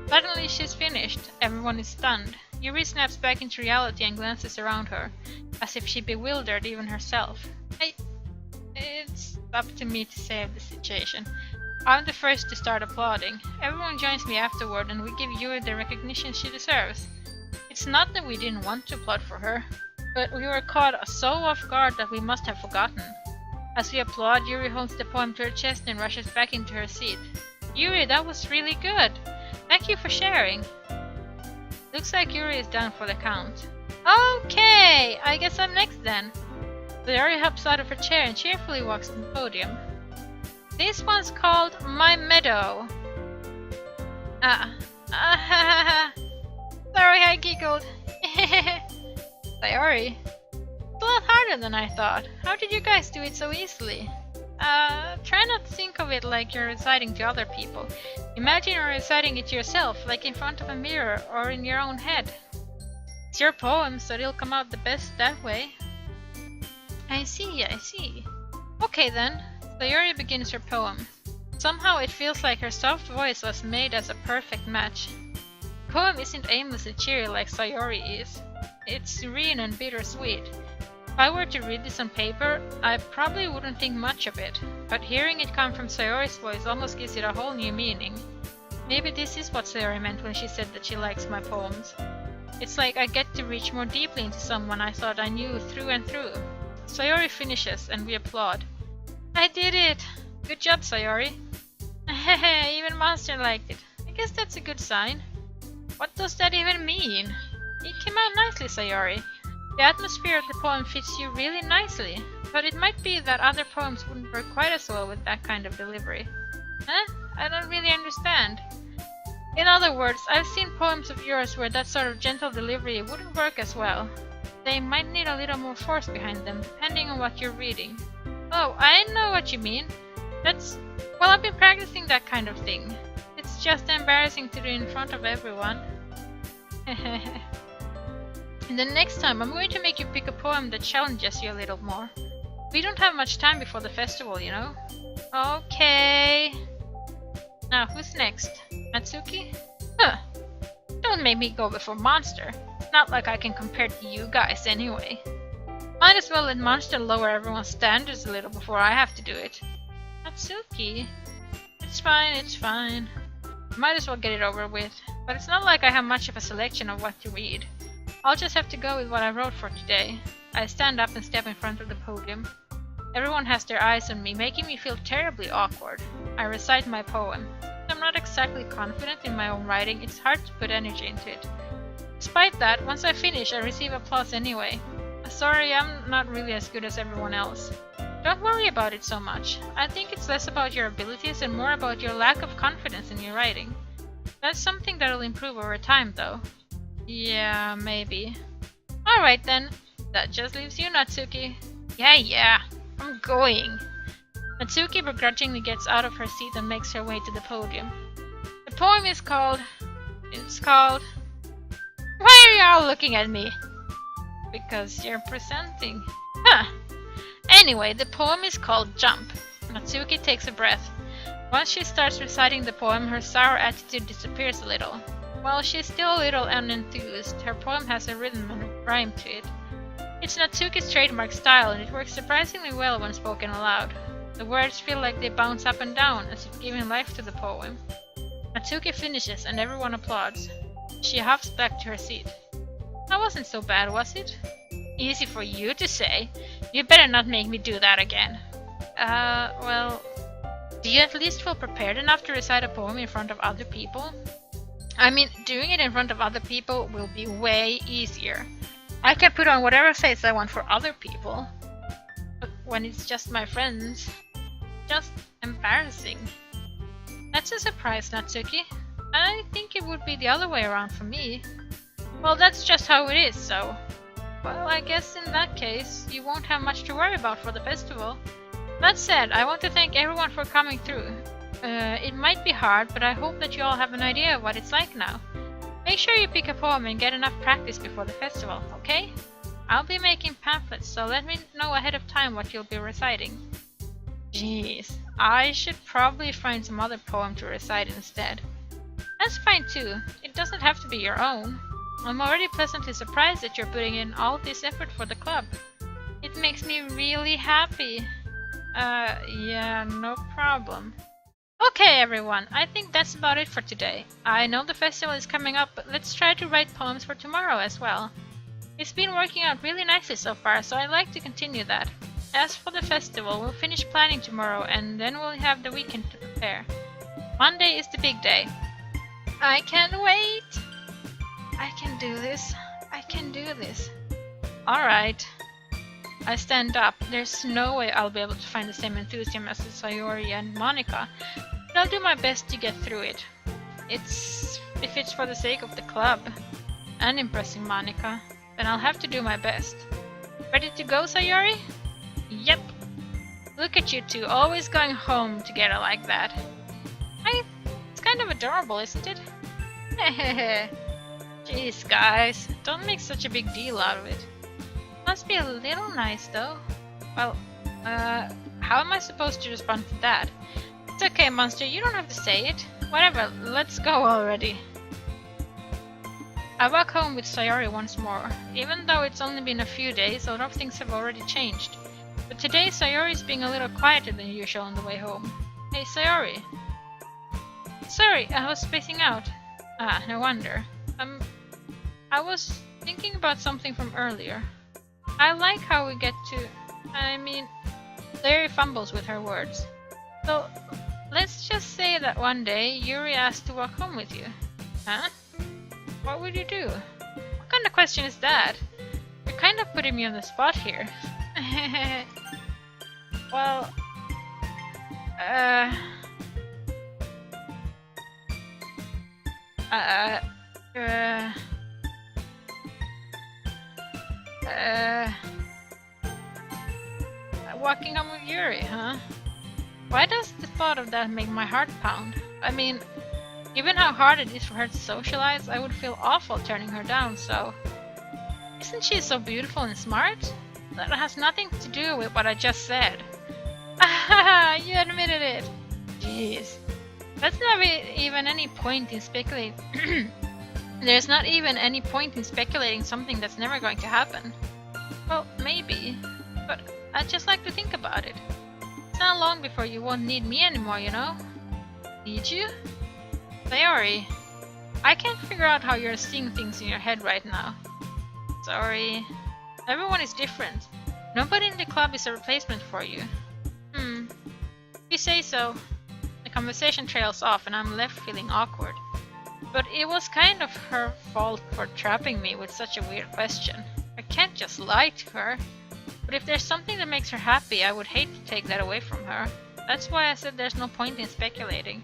Suddenly she's finished. Everyone is stunned. Yuri snaps back into reality and glances around her, as if she bewildered even herself. It's up to me to save the situation. I'm the first to start applauding. Everyone joins me afterward and we give Yuri the recognition she deserves. It's not that we didn't want to applaud for her, but we were caught so off guard that we must have forgotten. As we applaud, Yuri holds the poem to her chest and rushes back into her seat. Yuri, that was really good! Thank you for sharing! Looks like Yuri is down for the count. Okay, I guess I'm next then. Yuri hops out of her chair and cheerfully walks to the podium. This one's called My Meadow. Sorry, I giggled. Sayori. It's a lot harder than I thought. How did you guys do it so easily? Try not to think of it like you're reciting to other people. Imagine you're reciting it to yourself, like in front of a mirror or in your own head. It's your poem, so it'll come out the best that way. I see. Okay then. Sayori begins her poem. Somehow it feels like her soft voice was made as a perfect match. The poem isn't aimlessly cheery like Sayori is. It's serene and bittersweet. If I were to read this on paper, I probably wouldn't think much of it, but hearing it come from Sayori's voice almost gives it a whole new meaning. Maybe this is what Sayori meant when she said that she likes my poems. It's like I get to reach more deeply into someone I thought I knew through and through. Sayori finishes and we applaud. I did it! Good job, Sayori. Hehe, even Monstar liked it. I guess that's a good sign. What does that even mean? It came out nicely, Sayori. The atmosphere of the poem fits you really nicely, but it might be that other poems wouldn't work quite as well with that kind of delivery. Huh? I don't really understand. In other words, I've seen poems of yours where that sort of gentle delivery wouldn't work as well. They might need a little more force behind them, depending on what you're reading. Oh, I know what you mean. Well, I've been practicing that kind of thing. It's just embarrassing to do in front of everyone. And then next time, I'm going to make you pick a poem that challenges you a little more. We don't have much time before the festival, you know? Okay. Now, who's next? Natsuki? Huh. Don't make me go before Monstar. It's not like I can compare to you guys anyway. Might as well let Monstar lower everyone's standards a little before I have to do it. Natsuki? It's fine. Might as well get it over with. But it's not like I have much of a selection of what to read. I'll just have to go with what I wrote for today. I stand up and step in front of the podium. Everyone has their eyes on me, making me feel terribly awkward. I recite my poem. I'm not exactly confident in my own writing, it's hard to put energy into it. Despite that, once I finish, I receive applause anyway. Sorry, I'm not really as good as everyone else. Don't worry about it so much. I think it's less about your abilities and more about your lack of confidence in your writing. That's something that'll improve over time, though. Yeah, maybe. Alright then. That just leaves you, Natsuki. Yeah, I'm going. Natsuki begrudgingly gets out of her seat and makes her way to the podium. The poem is called... Why are you all looking at me? Because you're presenting. Huh. Anyway, the poem is called Jump. Natsuki takes a breath. Once she starts reciting the poem, her sour attitude disappears a little. While she's still a little unenthused, her poem has a rhythm and a rhyme to it. It's Natsuki's trademark style, and it works surprisingly well when spoken aloud. The words feel like they bounce up and down, as if giving life to the poem. Natsuki finishes, and everyone applauds. She huffs back to her seat. That wasn't so bad, was it? Easy for you to say. You better not make me do that again. Well... Do you at least feel prepared enough to recite a poem in front of other people? I mean, doing it in front of other people will be way easier. I can put on whatever face I want for other people. But when it's just my friends, just embarrassing. That's a surprise, Natsuki. I think it would be the other way around for me. Well, that's just how it is, so... Well, I guess in that case, you won't have much to worry about for the festival. That said, I want to thank everyone for coming through. It might be hard, but I hope that you all have an idea of what it's like now. Make sure you pick a poem and get enough practice before the festival, okay? I'll be making pamphlets, so let me know ahead of time what you'll be reciting. Jeez, I should probably find some other poem to recite instead. That's fine too, it doesn't have to be your own. I'm already pleasantly surprised that you're putting in all this effort for the club. It makes me really happy. Yeah, no problem. Okay, everyone, I think that's about it for today. I know the festival is coming up, but let's try to write poems for tomorrow as well. It's been working out really nicely so far, so I'd like to continue that. As for the festival, we'll finish planning tomorrow and then we'll have the weekend to prepare. Monday is the big day. I can't wait! I can do this. I can do this. Alright. I stand up. There's no way I'll be able to find the same enthusiasm as Sayori and Monica, but I'll do my best to get through it. If it's for the sake of the club and impressing Monica, then I'll have to do my best. Ready to go, Sayori? Yep. Look at you two, always going home together like that. It's kind of adorable, isn't it? Hehehe. Jeez, guys, don't make such a big deal out of it. Must be a little nice, though. Well, how am I supposed to respond to that? It's okay, Monstar, you don't have to say it. Whatever, let's go already. I walk home with Sayori once more. Even though it's only been a few days, a lot of things have already changed. But today, Sayori's being a little quieter than usual on the way home. Hey, Sayori. Sorry, I was spacing out. Ah, no wonder. I was thinking about something from earlier. I like how we get to... Larry fumbles with her words. So, let's just say that one day Yuri asked to walk home with you. Huh? What would you do? What kind of question is that? You're kind of putting me on the spot here. Well... Walking home with Yuri, huh? Why does the thought of that make my heart pound? I mean, given how hard it is for her to socialize, I would feel awful turning her down, so... Isn't she so beautiful and smart? That has nothing to do with what I just said. Ah, you admitted it! Jeez. That's not even any point in speculating... There's not even any point in speculating something that's never going to happen. Well, maybe. But I'd just like to think about it. It's not long before you won't need me anymore, you know? Need you? Sayori, I can't figure out how you're seeing things in your head right now. Sorry. Everyone is different. Nobody in the club is a replacement for you. If you say so. The conversation trails off and I'm left feeling awkward. But it was kind of her fault for trapping me with such a weird question. I can't just lie to her. But if there's something that makes her happy, I would hate to take that away from her. That's why I said there's no point in speculating.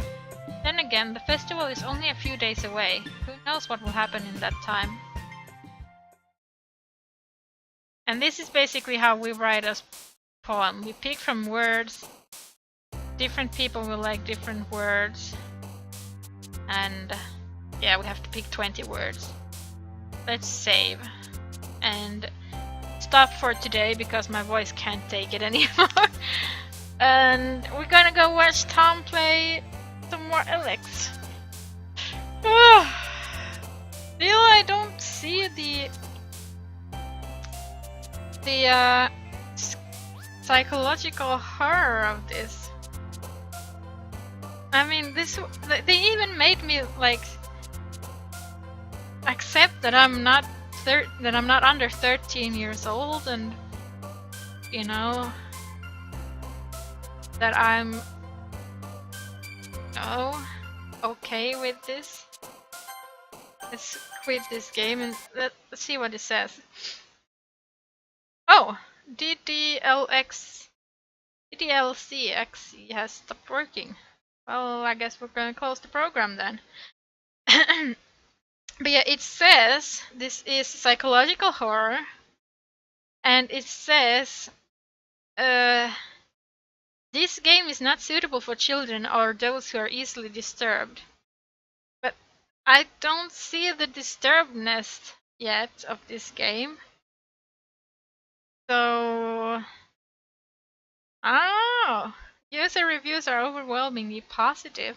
Then again, the festival is only a few days away. Who knows what will happen in that time? And this is basically how we write a poem. We pick from words. Different people will like different words. And yeah, we have to pick 20 words. Let's save. And stop for today because my voice can't take it anymore. And we're gonna go watch Tom play some more Alex. Still, I don't see the psychological horror of this. I mean, they even made me like accept that I'm not under 13 years old, and you know that I'm okay with this. Let's quit this game and let's see what it says. Oh, DDLCXE has stopped working. Well, I guess we're gonna close the program then. But yeah, it says this is psychological horror, and it says this game is not suitable for children or those who are easily disturbed. But I don't see the disturbedness yet of this game. So, user reviews are overwhelmingly positive.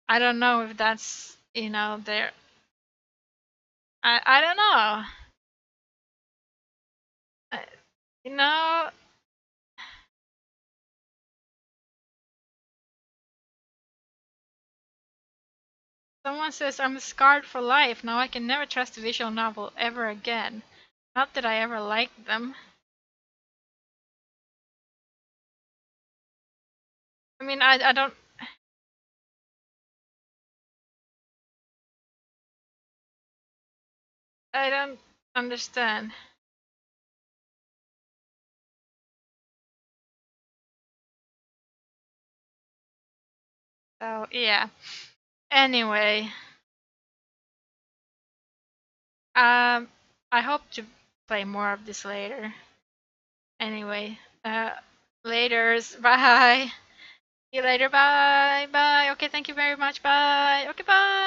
I don't know if that's, there. I don't know. You know,
Someone says I'm scarred for life. Now I can never trust a visual novel ever again. Not that I ever liked them. I mean, I don't. I don't understand. So yeah. Anyway, um, I hope to play more of this later. Anyway, laters. Bye. See you later. Bye. Bye. Okay. Thank you very much. Bye. Okay. Bye.